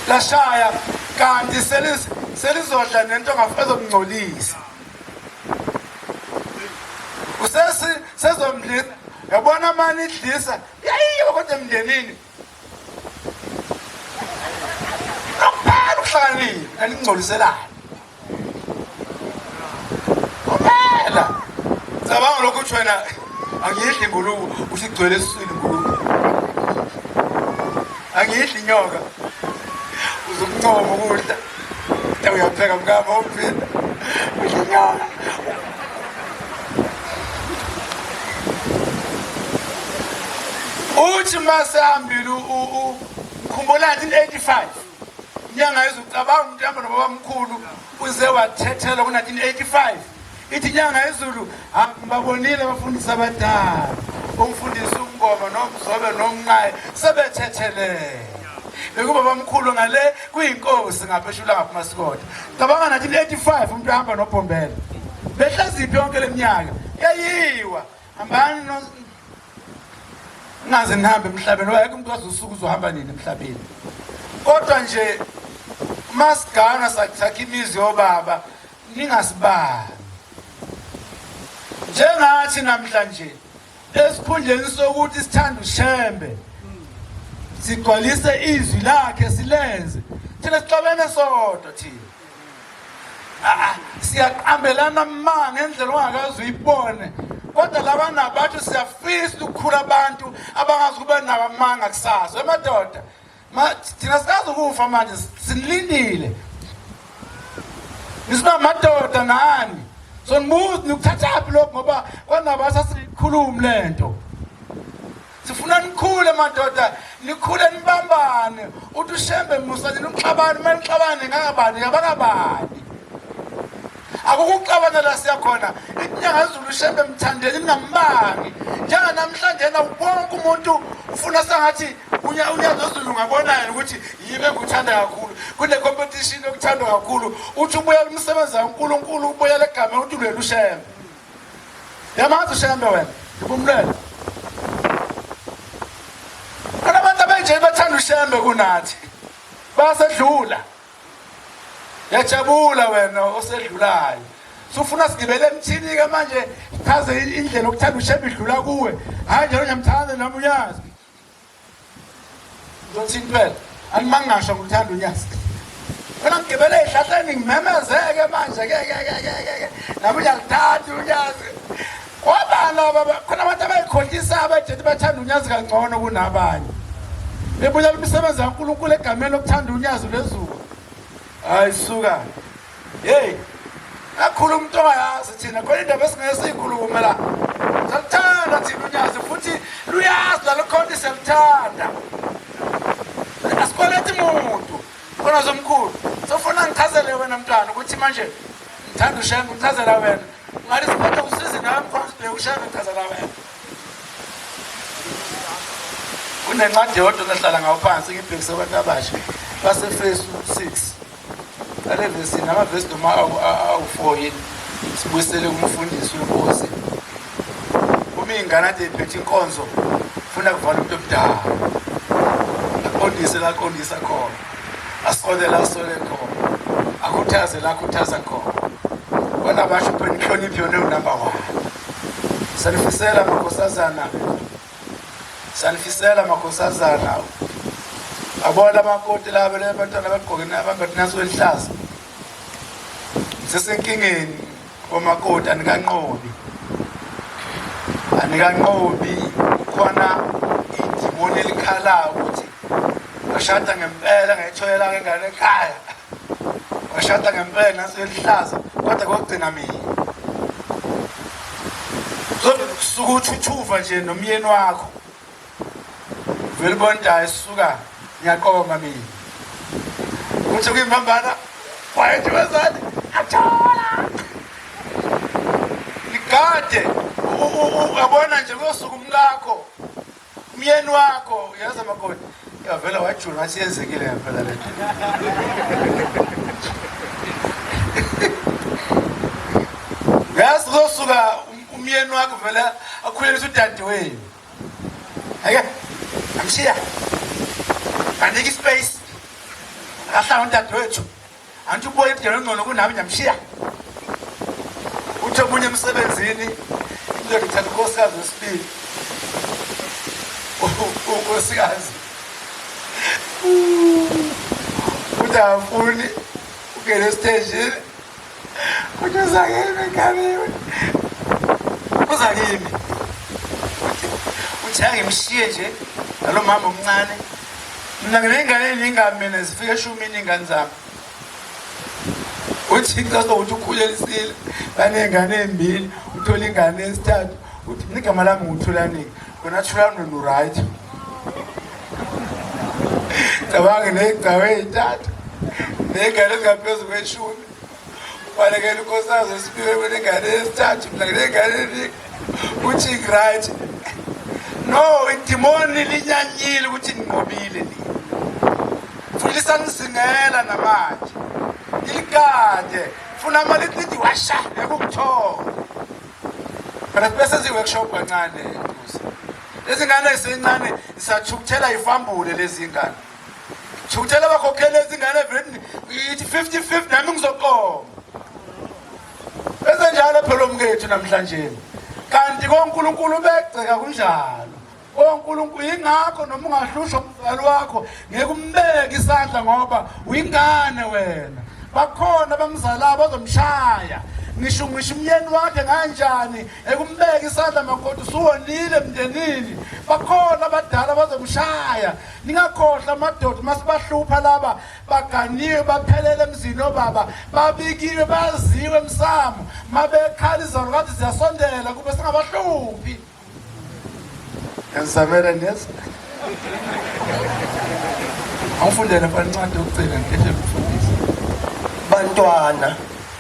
lashaya kanti selizodla nento ezomngcolisa sezomdlisa yabona mani idlisa yayiyo kodwa emndenini kuphela ukuhlakanipha nalingcoliselana kuphela cabanga lokhu uthi wena angiyidli ingulube uthi igcwele esiswini ingulube angiyidli inyoka uzokuncoma ukudla uyapheka mkama uphinda udla inyoka uthi masihambile ukhumbula 1985 inyanga yezucabanga umuntu hamba nobaba mkhulu uze wathethela ku-1985 ithi inyanga yezulu babonile abafundisi abadala umfundisi umngoma nomzobe nomnqaye sebethethelele bekubaba mkhulu ngale kuyinkosi ngapheshula ngapha masikode cabanga 1985 umuntu ahamba nobhombela behlaziphi yonke leminyaka yayiwa hambani ngaze nihambe emhlabeni wayeke umuntu wazusuku uzohamba nini emhlabeni kodwa nje masigana sakha imizi yobaba ningasibani njengathi namhlanje esikhundleni sokuthi sithanda ushembe sigcwalise izwi lakhe silenze thina sixabene sodwa thina siyaqambelana ma ngendlela ongakazi uyibone kodwa labana bathi siyafisa ukukhula abantu abangazi kube nabo amanga kusasa emadoda thina sikazi ukufa manje sinilindile nisina madoda nani so nibuzi nikuthathaphi lokho ngoba kwanabo sasikhuluma lento sifuna nikhule madoda nikhule nibambane uthi ushembe musa nixabane manixabane ngabani ngabangabani akukuxabana la siyakhona inyanga yezulu ushembe mthandeni ningambangi njenga namhlanje na wonke umuntu ufuna sengathi unyazo wezulu ngabonayo ukuthi yibe nguthanda kakhulu kune competition yokuthandwa kakhulu uthi ubuya umsebenzi kaNkuluNkulu ubuya legama uthi ulwela ushembe yamazi ushembe wena ngibumlela abantu abenje bathanda ushembe kunathi basedlula yajabula wena osedlulayo sufuna sigibele emthini ke manje chaze indlela okuthanda ushembe idlula kuwe hayi nje ngiyamthanda nami uyazi ngizothini phela animangasho ngikuthanda uyazi phela ngigibele ehlahleni ngimemezeke manje ke nami uyalithanda uyazi kwabana baba khona abantu abayikhohlisa abathi bathanda unyazi kangcono kunabanye bebuya imisebenzi kaNkulunkulu egameni lokuthanda unyazi lezulu hayi suka hey kakhulu umuntu ongayazi thina khona indaba esingesikhuluma la sathanda thina unyazi futhi luyazi nalokhona selithanda asikwalethi umuntu khona zomkhulu sofuna ngichazele wena mntwana ukuthi manje ngithanda ushembe ngichazela wena ngari siphatha usizi nami khona ushembe ngichazela wena kunencwadi yodwa lahlala ngawuphansi ngibhekise abantu abasha base-Efesu 6 ale vesi namavesi noma awu-4 yini sibuyisele kumfundisi wenkosi uma iy'ngane ade iphethe inkonzo funa kuvala umuntu obudala aqondise la aqondisa khona asole la asole khona akhuthaze la akhuthaza khona bona basho phela inhlonipho yona unumber 1 sanifisela makhosazana abona amakoti labo labantwana abagqokene abambathe naso elihlaza sesenkingeni komakoti anikanqobi khona idimoni elikhalayo ukuthi washada ngempela ngayithoyela ngengane ekhaya washada ngempela naso elihlaza kodwa kokugcina mina sukuthuthuva nje nomyeni wakho vele bonta isuka ngiyaqoma mina uthi kuyimbambana wayethi wezani athola ligade uyabona nje kosuku umlakho umyeni wakho yaza makoti yavela wajula ngathi yenzekile ngempela le nto yazi kosuka umyeni wakho vela akhulelisa udadewenu ake amshiya kanike ispace ahlala udadewethu anti uboye indlela engcono kunami ngiyamshiya uthi omunye emsebenzini into ngithatha unkosikazi wesibili unkosikazi uthi afuni ungene esitejini uthi uzakimi ekhamiwe uzakimi uthi angimshiye nje nalo mama omncane mina nginengane eningamene zifike 10 ingane zami uthi ukuthi ukhulelisile banengane ezimbili uthola ingane esithathu uthi nigama lami nguthulanike kona thulano no right tabange negcawe ezithathu nengane ezingaphezu kwe10 ubalekela unkosikazi wesibili wenengane ezithathu mina nginengane eningi uthi right no idimoni linyanyile ukuthi ninqobile ni futhi sangisingela namanje ilikade funa mali lithi washa ekukuthola phela bese ziworkshop kancane lezi ngane esencane isathukuthela ifambule lezi ngane thukuthela bakhokhela lezi ngane vele ithi 50-50 nami ngizoqoma bese njalo phela umkethu namhlanje kanti koNkulunkulu begceka kunjalo oNkulunkulu ingakho noma ungahlushwa umzali wakho ngeke umbeke isandla ngoba uyingane wena bakhona bamzala bazomshaya ngisho umyeni wakhe kanjani ekumbeka isandla makoti suwonile emndenini bakhona abadala bazomshaya ningakhohlwa amadoda masibahlupha laba baganiwe baphelele emzini obaba babikiwe baziwe emsamo mabekhala izolo kathi ziyasondela kube singabahluphi Ngisamela nesi. Awufundele bancane ukucela ngehle ukufundisa.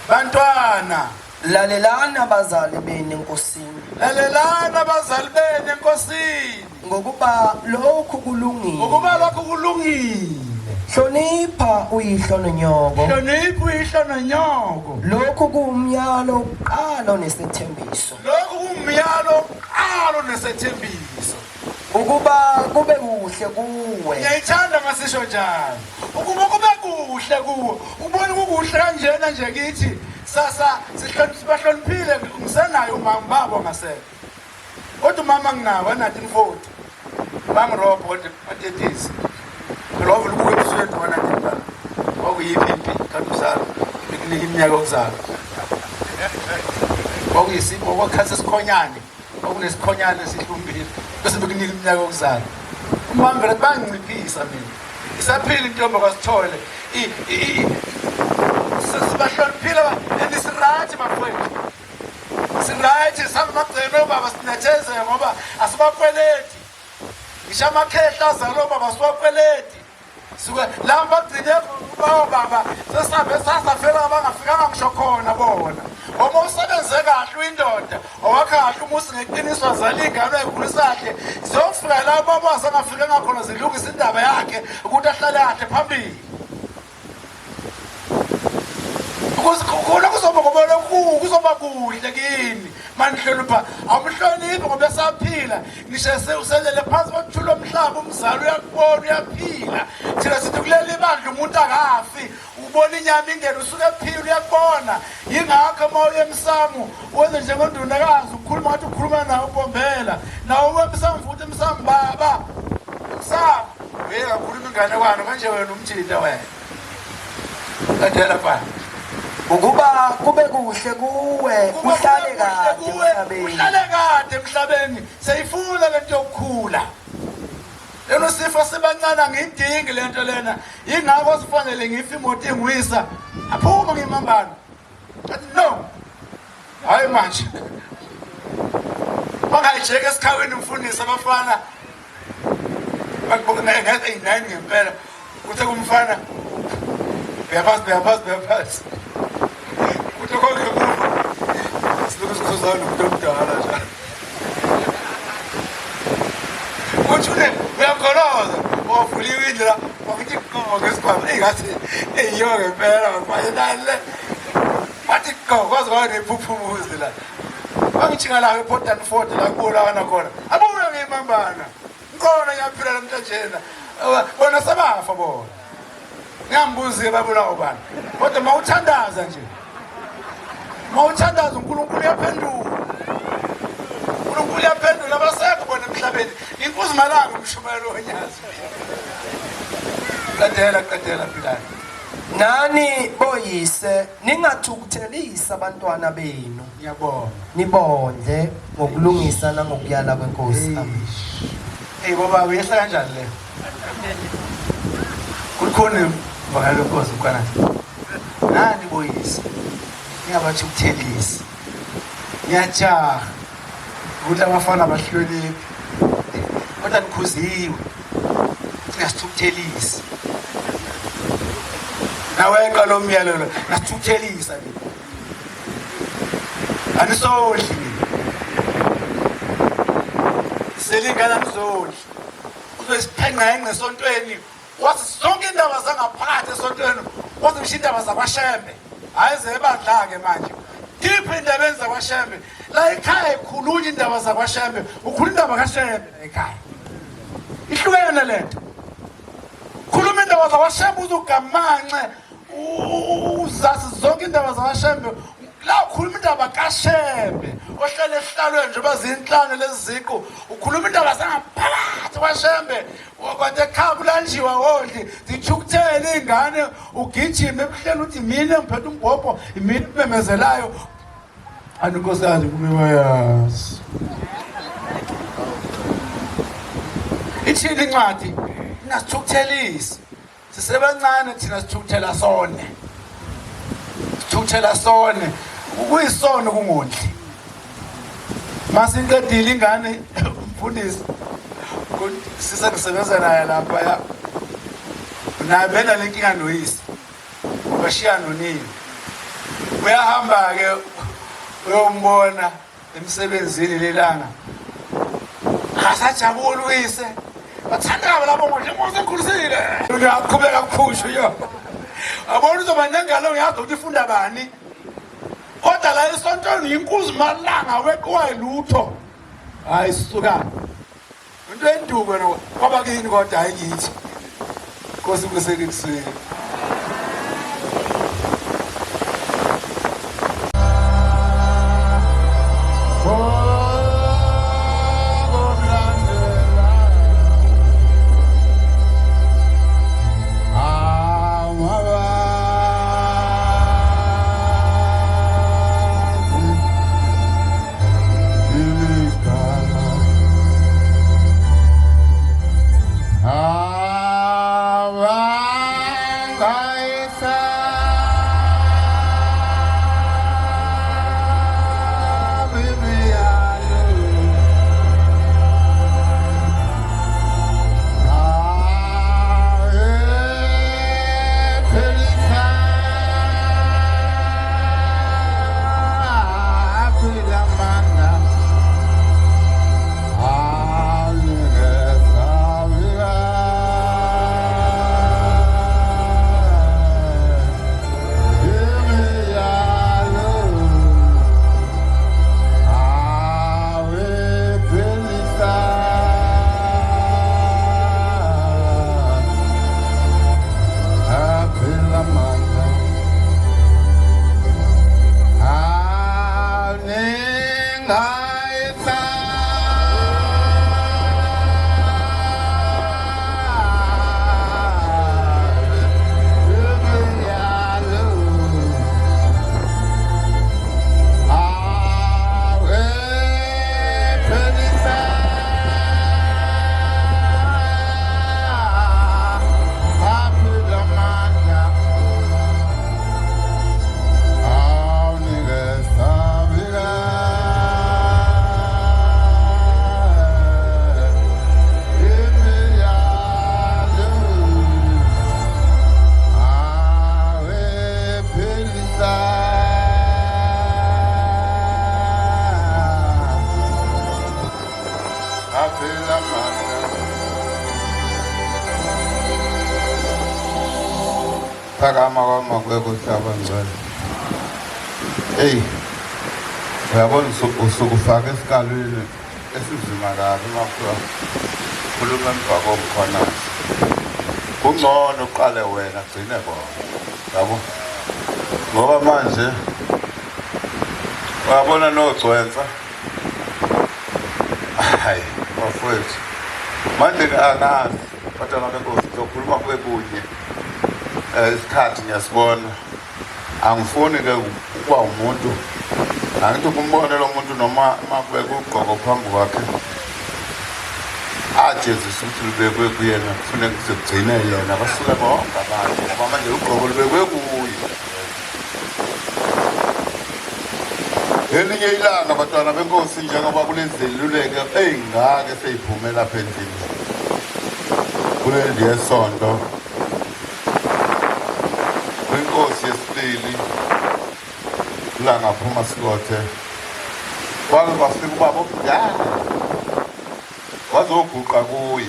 Bantwana lalelana bazali beni enkosini. Lalelana bazali beni enkosini. Ngokuba lokhu kulungile. Hlonipha uyihlo nonyoko. Lokhu kuumyalo oqala nesethembiso. ukuba kube kuhle kuwe ngiyayithanda ngasisho njalo ukuba kube kuhle kuwe ubone kukuhle kanjena nje kithi sasa sibahloniphile ngisenayo umama babo ngasekho kodwa umama nginawo anathi 40 bangirobho kodwa atetisi lovo lubuke ebusweni wanathi kwakuyiphi impi kanti uzalo bekunika iminyaka yokuzalwa kwakuyisipho kwakhatha isikhonyane kwakunesikhonyane esihlumbile bese bekunika iminyaka yokuzalwa umama vele banginciphisa mina isaphila intombi kwasithole sibahloniphile enisirathi mafowethu sirathi samagcino baba sinethezeke ngoba asibakweleti ngisho amakhehla azalo baba siwakweleti suke la bagcine bawo baba sesabe sasafela abangafikanga ngisho khona bona uma usebenze kahle uyindoda owakhahle umusi ngeqiniso wazala ingane ayikhulisahle ziyofika la baba asangafikanga khona zilungisa indaba yakhe ukuthi ahlale kahle phambili khona kuzoba kuhle kini manihlonipha awumhloniphi ngoba esaphila ngisho uselele phansi kokuthula omhlaba umzali uyakubona uyaphila thina sithi kuleli bandla umuntu akafi ubona inyama ingene usuke ephila uyakubona yingakho uma uye emsamu wenze njengondundakazi ukhuluma ngathi ukhuluma nawe ubombela nawe uwe emsamu futhi emsamu baba emsamu kakhuluma ingane kwano manje wena umthinta wena kadela pha ukuba kube kuhle kuwe uhlale kade emhlabeni uhlale kade emhlabeni seyifuna lento yokukhula leno sifo sibancane ngidingi lento lena ingakho sifanele ngife imoto engwisa aphuma ngimambana no hayi manje bangayijeke esikhaweni umfundisi abafana bakubona ngathi ayinani ngempela uthe kumfana uyaphazi konke kufa silokhu sikhuzana umuntu omdala njalo uthi uyakholoza wavuliwe indlela wakuthi ngesikhwama engathi eyiyo ngempela wafanele wathi kwazi kwayo nephuphumuzi la bangijhinga layo ePortland Fort la kubulakana khona abuya ngiyimambana ngikhona ngiyaphila namhlanjena bona sabafa bona ngiyambuzi-ke babulawa bani kodwa mawuthandaza nje mawuthandaza uNkulunkulu uyaphendula uNkulunkulu uyaphendula abasekho bona emhlabeni inkosi malanga umshumayelo wonyazi qedela philani nani boyise ningathukuthelisa abantwana benu ngiyabona nibondle ngokulungisa nangokuyala kwenkosi hey baba uyehla kanjani le kukhona bakalo nkosi ukwana nani boyise ngiyabathukuthelisa ngiyajaha ukuthi abafana bahloniphe kodwa nikhuziwe singasithukuthelisa nawe qalo umyalelo nasithukuthelisa anisodli selingana nizodli uzosiphenqenqe esontweni wathi zonke indaba zangaphakathi esontweni wathi ngisho indaba zakwashembe hayi zebandla-ke manje tiphi indaba zakwashembe la ekhaya ikhulunywa indaba zakwashembe ukhuluma indaba kashembe la ekhaya ihlukene lento khuluma indaba zakwashembe uzugamanxe uzazi zonke indaba zakwashembe la ukhuluma indaba kashembe ohlala ehlalweni njengoba zinhlanu lezi ziqu ukhuluma indaba zangaphakathi kwashembe kodwa ekhaya kulanjiwa wodli zithukuthele iy'ngane ugijime ebuhleli uthi mina ngiphethe umbhobho imina ememezelayo anikosikazi kume bayazi ithini incwadi ingasithukuthelisi sisebancane thina sithukuthela sone kuyisono kungondli masiqedile ingane umfundisi sisengisebenza naye lapha naye bena lenkinga noyise ubashiya nonini uyahamba-ke uyombona emsebenzini lelanga asajabula uyise bathandaba labo nje mosekhulisile uyaqhubeka kuphusha yo abona uzoba nengalo ngiyazi ukuthi ifunda bani kodwa la esontweni inkuzi malanga weqiwayo lutho hayi sisuka lwenduko wena kwaba kini kodwa hayi kithi Nkosi kuseke kusweni Phakama kwamakweko hlaba ngcwele. Hey. Uyabona usukufaka esikalweni esizima kabi mafika. Khuluma emva komkhona. Kungcono uqale wena gcine bona. Yabo. Ngoba manje uyabona nogcwensa. Hayi, bafowethu. Manje angazi kodwa ngabenkosi zokhuluma kwekunye. Isikhathi ngiyasibona angifuni ke ukuba umuntu angithi ukumbona lo muntu noma makubeka ugqoko phambi kwakhe ajezisa ukuthi libekwe kuyena kufanele kuzogcine yena basuke bonke abantu ngoba manje ugqoko libekwe kuye elinye ilanga abantwana benkosi njengoba kulezeluleke ey'ngake seyiphume lapha endlini kule ndiyesonto inkosi yesibili la ngaphuma sikothe kwake kwafika ubaba omdala wazoguqa kuye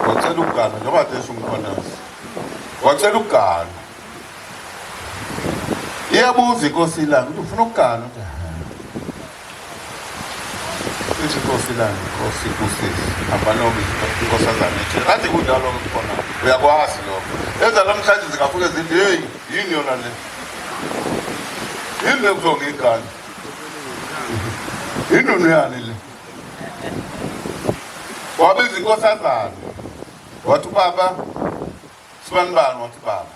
wacela ukugana njengoba desho umkhonasi wacela ukugana iyabuza inkosi ilanga ukuthi ufuna ukugana ithi inkosi ilanga inkosi kusisi ambanobi inkosazane ethi kanti kunjalo kukhona uyakwazi lokho enza namhlanje zingafike zithi hey yini yona le yini lekuzongigana yini yani le wabiza inkosazane wathi baba sibani bani wathi baba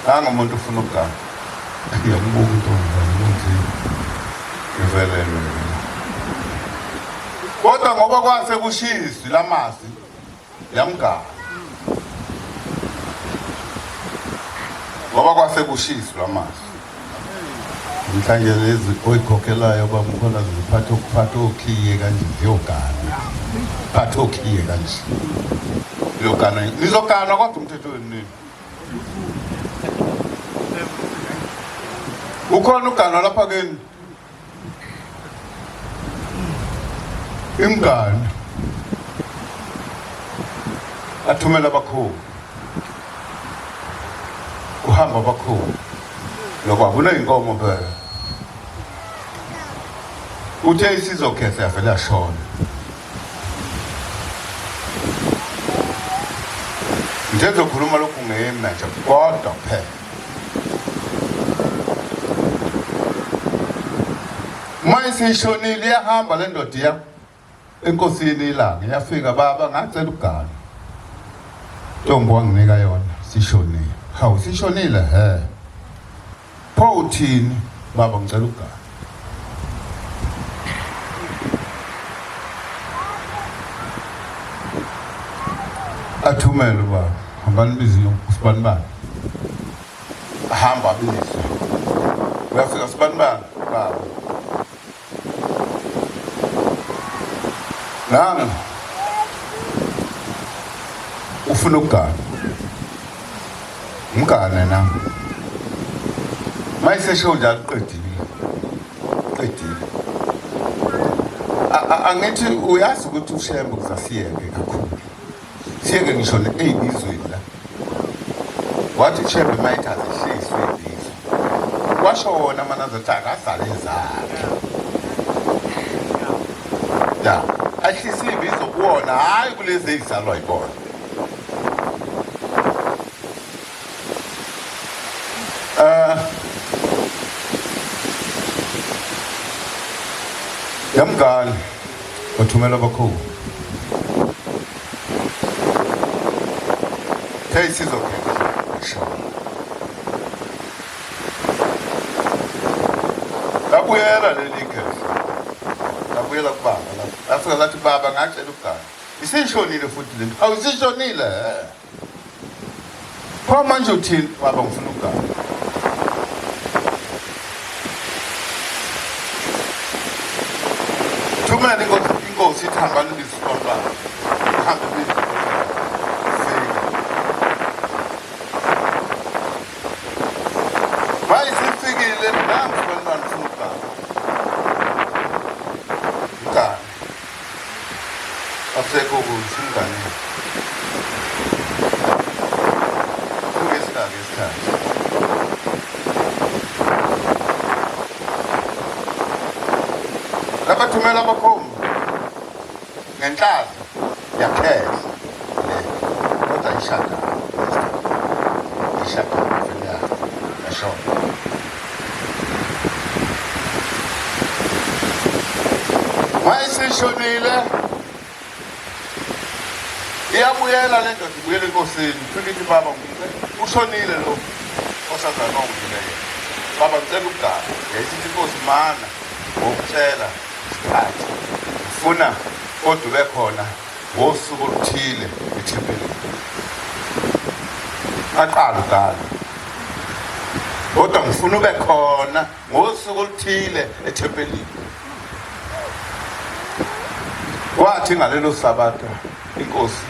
nangumuntu ufuna ukugana ngiyambuka intombi ngivelelwe kodwa ngoba kwase kushisi lamazi yamgana ngoba kwase kushisi lamazi mhlanje lezi oyikhokhelayo bamkhona ziphatha okhiye kanje ziyogana phatha okhiye kanje ziyogana nizogana kodwa umthetho wenu ukhona ugana lapha kini imgani athumela abakhulu uhamba abakhulu lokho akuna inkomo phela uthe isizokhetha yavela yashona. Ngizokhuluma lokhu ngemi manje kodwa phela mayisishonile iyahamba le ndoda iya enkosini ilanga yafika baba ngacela ugana Ntombi wanginika yona sishonile. Hawu sishonile he. Pho uthini baba ngicela ugana. Athumele baba hamba nibize uSibanibani. Hamba bize. Uyafika uSibanibani baba. Nami ufuna ukugana. Mgane nami. Mayisesho njalo qedile. Angithi uyazi ukuthi uShembe kusasiyeke kakhulu. Siyeke ngisho neibizweni la. Wathi uShembe mayithatha ihliswe ibizwe. Washo wona manazataka asale zakhe. Ya, ahlisi ibizwe kuwona hayi kulezi ezalwa yibona. Yamgani wathumela abakhulu. Hey sizokhetha. Labuyela leli khefu. Labuyela kubaba la. Afika lathi baba ngacela ukugana. Isishonile futhi lento. Awusishonile. Pho manje uthini baba ngifuna ukugana. Thumela inkosi ithamba libisibona. Hamba bizi. Bayisifikile nansi bantwana ngifuna ukugana. Ngani? Asekho kuthingane. Isikhathi. Lapha thumela abakhomba ngenhlaza yakheza kodwa ishaka vele yashona. Mayisishonile iyabuyela le ndoda ibuyele enkosini ufike ithi baba ushonile lo osazana ongileyo baba ngicela ukugana. Yayisithi inkosi mana ngokutshela isikhathi ufuna kodwa ube khona ngosuku oluthile ethempelini. Aqala ugana kodwa ngifuna ube khona ngosuku oluthile ethempelini. Kwathi ngalelo sabatha inkosi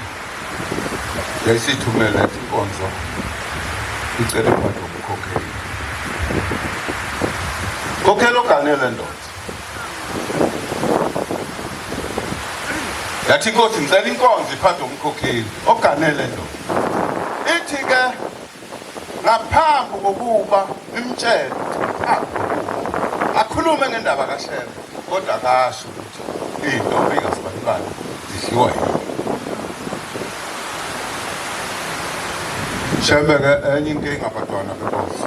yayisithumela inkonzo icele phansi umkhokheli. Kokhelo ganele ndoda. Yathi inkosi ngicela inkonzo iphathe umkhokheli oganele ndoda. Ithi ke ngaphambi kokuba imtshele akhulume ngendaba kaShembe kodwa akasho ukuthi intombi kaSibanibani zidliwa yini. Shembe ke enye inkinga abantwana benkosi.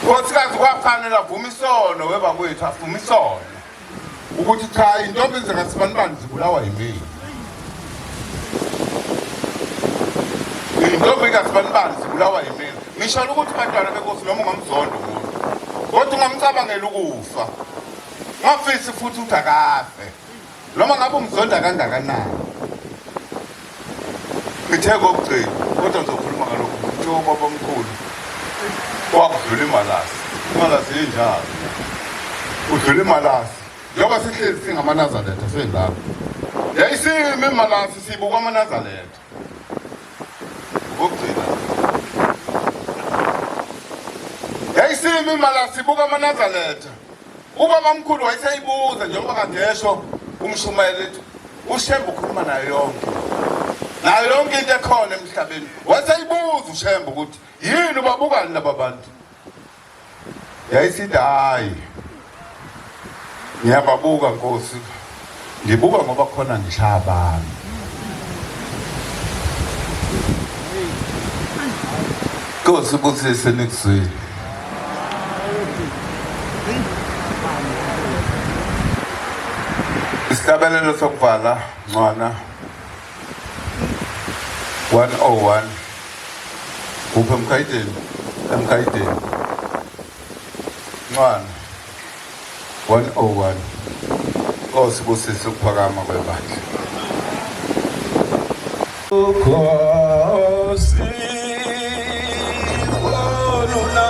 Nkosikazi kwafanele avuma isono webakwethu avuma isono ukuthi cha intombi zikaSibanibani zibulawa yimini. Intombi kaSibanibani zibulawa yimini. Ngisho ukuthi abantwana benkosi noma ungamzondo umuntu kodwa ungamcabangela ukufa. Ngafisi futhi ukuthi akafe noma ngabe umzonda kangakanani. Ngithe kokugcina kodwa ngizokhuluma ngalokho nje baba omkhulu wakudlula imalasi injalo udlula imalasi njengoba sihlezi singamanazaletha sengapha yayisimi imalasi sibuka amanazaletha kokugcina yayisimi imalasi sibuka amanazaletha ubaba omkhulu wayeseyibuza njengoba kadesho umshumayeli ethi uShembe ukhuluma nayo yonke. Nayo yonke into ekhona emhlabeni. Waseyibuza uShembe ukuthi yini ubabukani laba bantu? Yayisithi hayi Ngiyababuka Nkosi. Ngibuka ngoba khona ngishaya abantu. Nkosi busise nikusile. Isihlabelelo sokuvala Ncwana 101 kuphi emkayiteni Ncwana 101 osibusise ukuphakama kwebandla Ukhosi oluna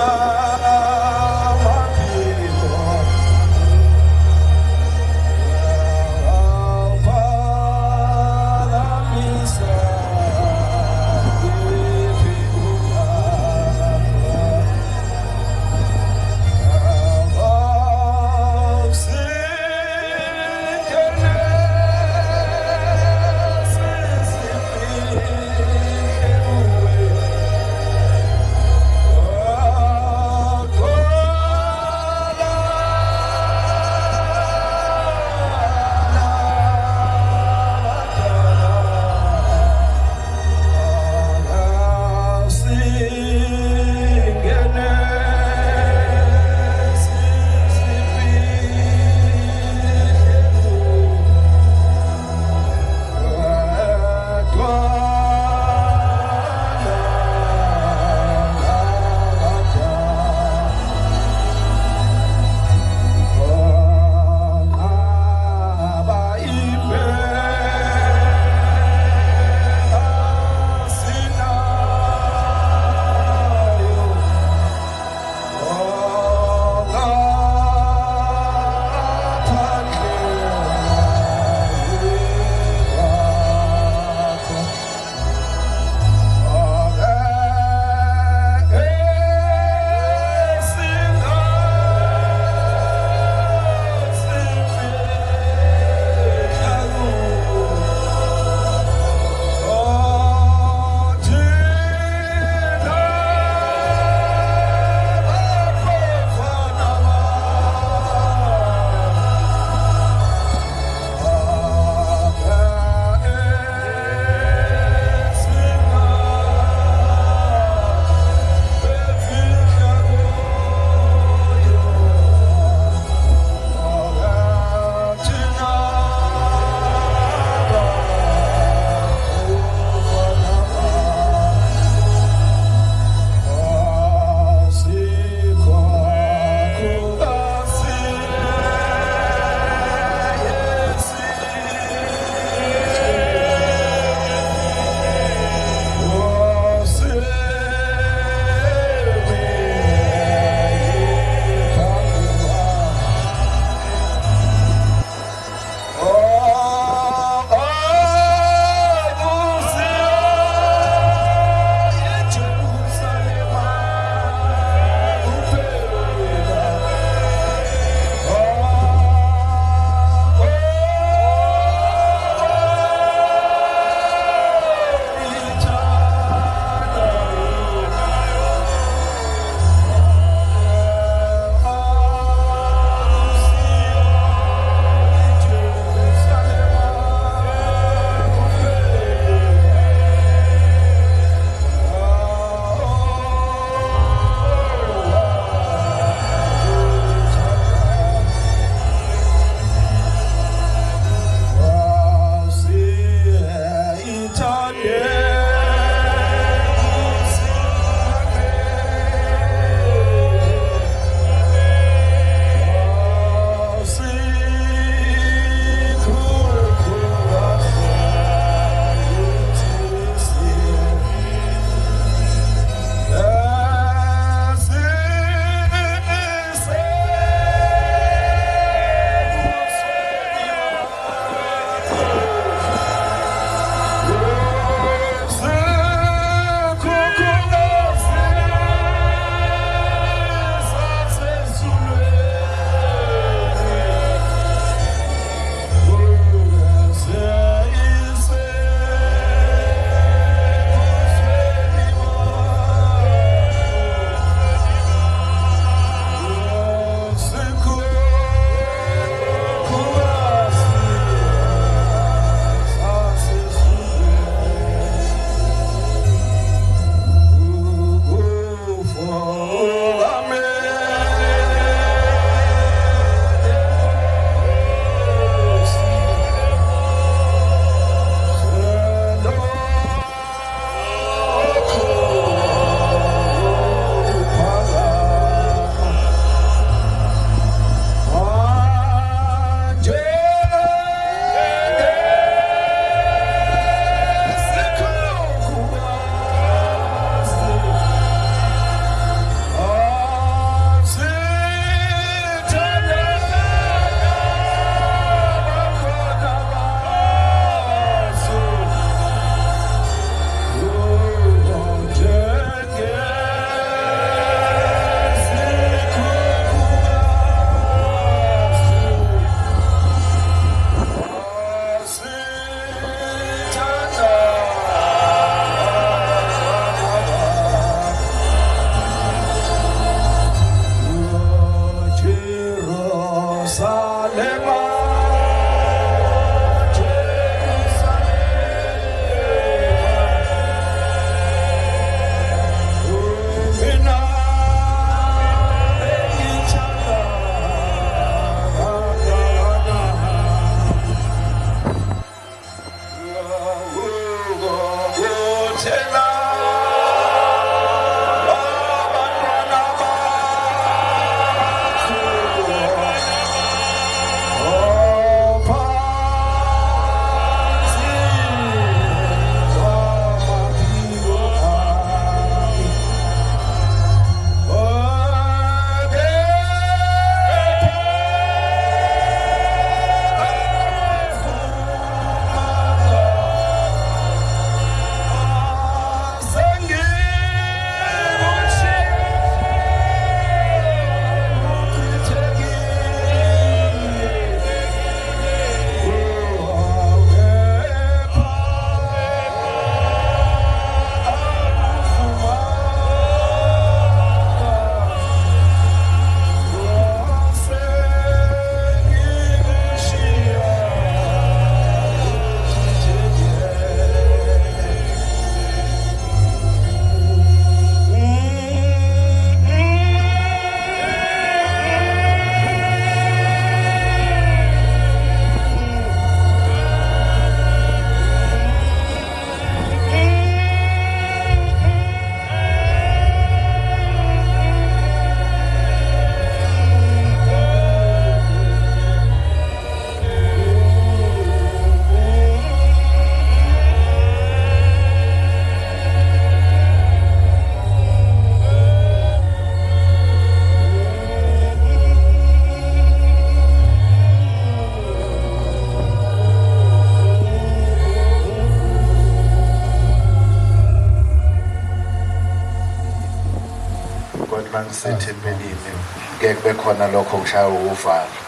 Mangisethembelile ke kube khona lokho kushaya uvalo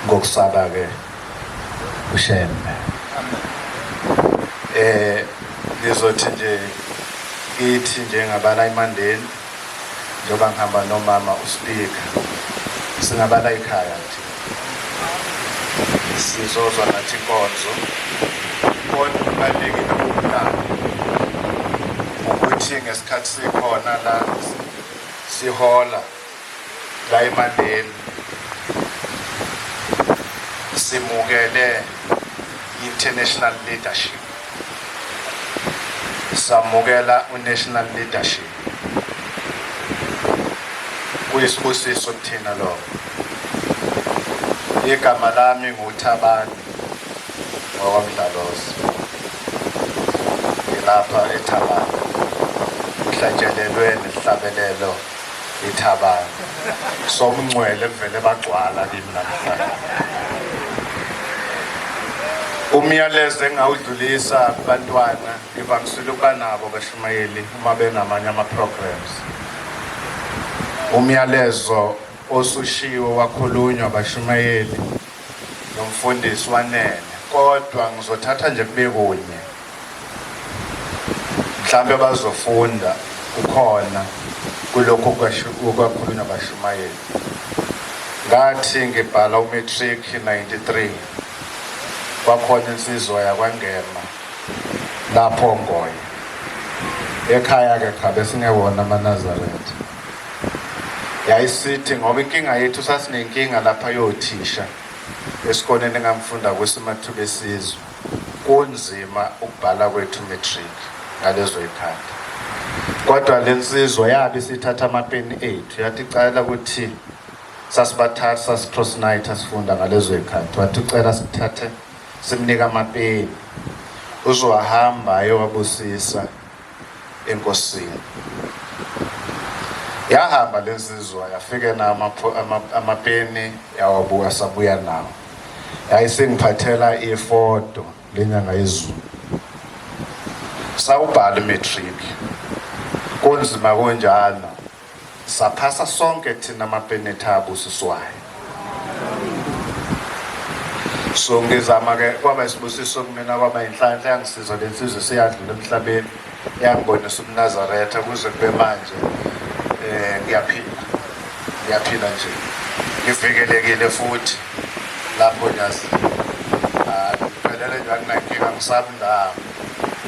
ngokusaba ke ushembe ngizothi nje kithi njengabala eMandeni njengoba ngihamba nomama uSpeaker singabala ekhaya nje sizozwa nathi inkonzo kodwa kubalulekile ukuqala ukuthi ngesikhathi sikhona la sihola la eMandeni simukele international leadership samukela unational leadership kuyisibusiso kuthina lokho igama lami nguThabani wakwamdalozi ngilapha eThabani mhlatshelelwe nesihlabelelo eThabani somncwele vele bagcwala kimi namhlanje umyalezo engawudlulisa kubantwana ngivamisile ukuba nabo bashumayeli uma benamanye ama-programs umyalezo osushiwe wakhulunywa bashumayeli nomfundisi wanene kodwa ngizothatha nje kube kunye mhlambe bazofunda ukhona kulokho kwakhulunywa bashumayeli ngathi ngibhala umatric 93 kwakhona insizwa yakwangema lapho ngoye ekhaya ke khabe singewona amaNazaretha yayisithi ngoba inkinga yethu sasinenkinga lapha yothisha esikoleni engamfunda kwesimathuba esizwe kunzima ukubhala kwethu matric ngalezo ikhanda kodwa lensizwa yabe sithatha amapeni ethu yathi cala ukuthi sasibathatha sasicross night asifunda ngalezo ikhanda wathi ucela sithathe simnika amapeni uzowahamba ayowabusisa enkosini yahamba lensizwa yafike na amapeni yawabuka sabuya nawo yayisengiphathela ifoto lenyanga yezulu sawubhala matric kunzima kunjalo saphasa sonke thina amapeni ethabo siswayo so ngizama ke kwaba isibusiso kumina kwaba inhlanhla yangisizwa lensizwe siyadlula emhlabeni yangibonisa umNazaretha kuze kube manje ngiyaphila nje ngivikelekile futhi lapho nyazi ngiphelele nje akunankinga ngisabi ndawo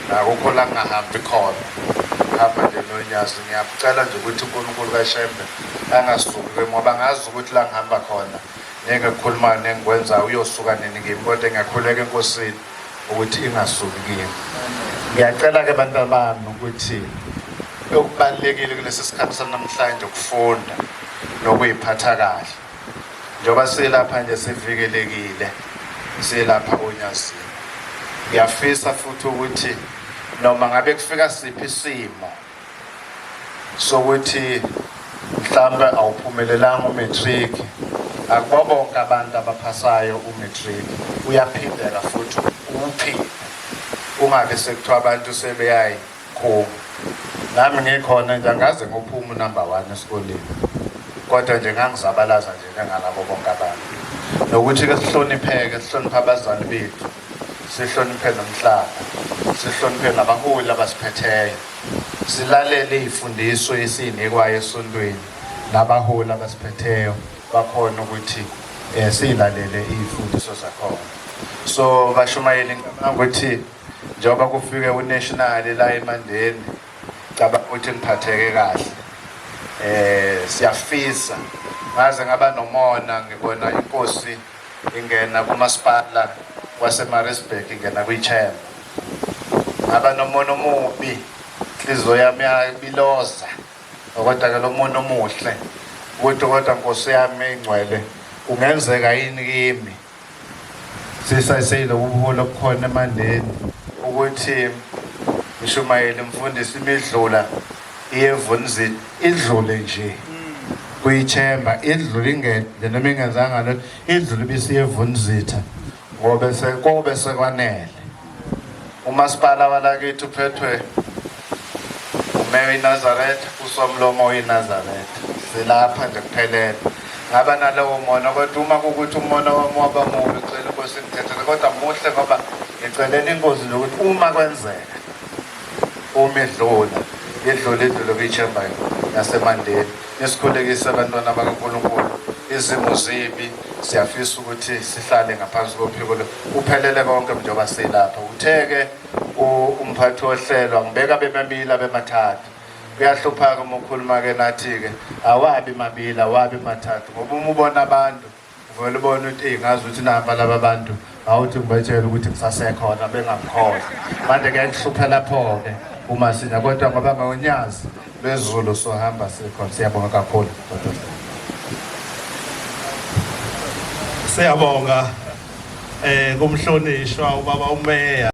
nakukho la ngingahambi khona ngihamba nje nonyazi ngiyacela nje ukuthi uNkulunkulu kaShembe angasuki ngoba ngazi ukuthi la ngihamba khona ngeke kukhuluma nengikwenza uyosuka nini kimi kodwa ngiyakhuleka enkosini ukuthi ingasuki kimi. Ngiyacela ke bantwana bami ukuthi okubalekile kulesi sikhathi sanamhlanje ukufunda nokuyiphatha kahle. Njoba silapha nje sivikelekile, silapha onyazini. Ngiyafisa futhi ukuthi noma ngabe kufika siphi isimo sokuthi mhlawumbe awuphumelelanga umatric, akubo bonke abantu abaphasayo umatric, uyaphindeka futhi uphinde. Ungabe sekuthiwa abantu sebeyayi khona. Nami ngikhona nje angaze ngophume number 1 esikoleni. Kodwa nje ngangizabalaza nje njengalabo bonke abantu. Nokuthi ke sihlonipheke, sihloniphe abazali bethu, sihloniphe nomhlaba, sihloniphe nabaholi abasiphetheyo, silalele izifundiso esinikwayo esontweni, nabaholi abasiphetheyo bakhona ukuthi silalele izifundiso zakhona. So bashumayeli ngicabanga ukuthi njengoba kufike unational la eMandeni, ngicabanga ukuthi ngiphatheke kahle. Siyafisa ngaze ngaba nomona ngibona inkosi ingena kumasipala waseMaritzburg ingena kwiChamber. Ngaba nomona omubi, inhliziyo yami yabiloza, kodwa ke lo muntu omuhle ukuthi kodwa Nkosi yami engcwele kungenzeka yini kimi sisayiselo ubuholo obukhona eMandeni ukuthi Mshumayeli mfundisi imidlula iyevunzini idlule nje kuyiChamber, idlule ingene noma ingenzanga lo idlule bisiyevunzitha ngobe sekwanele. Umasipala walakithi uphethwe uMary Nazareth, uSomlomo weNazareth. Silapha nje kuphelele. Ngaba nalowo mona kodwa uma kukuthi umona wami waba mubi ngicela Inkosi ngithethele, kodwa muhle ngoba ngicelela Inkosi ukuthi uma kwenzeka idlule kwiChamber yaseMandeni, nesikhulekise abantwana bakaNkulunkulu, izimo zibi, siyafisa ukuthi sihlale ngaphansi kophiko uphelele konke njengoba silapha. Utheke umphathi wohlelo angibeka bemabili abemathathu. Kuyahlupha uma ukhuluma ke nathi ke awabi mabili awabi mathathu, ngoba uma ubona abantu uvele ubone ukuthi ngazi ukuthi namba laba bantu awuthi ngibatshela ukuthi ngisasekhona bengamkhola. Manje kuyahlupha lapho ke uma sina, kodwa ngoba ngawonyazi lwezulu sohamba sikhona. Siyabonga kakhulu. Siyabonga kumhlonishwa ubaba uMeya.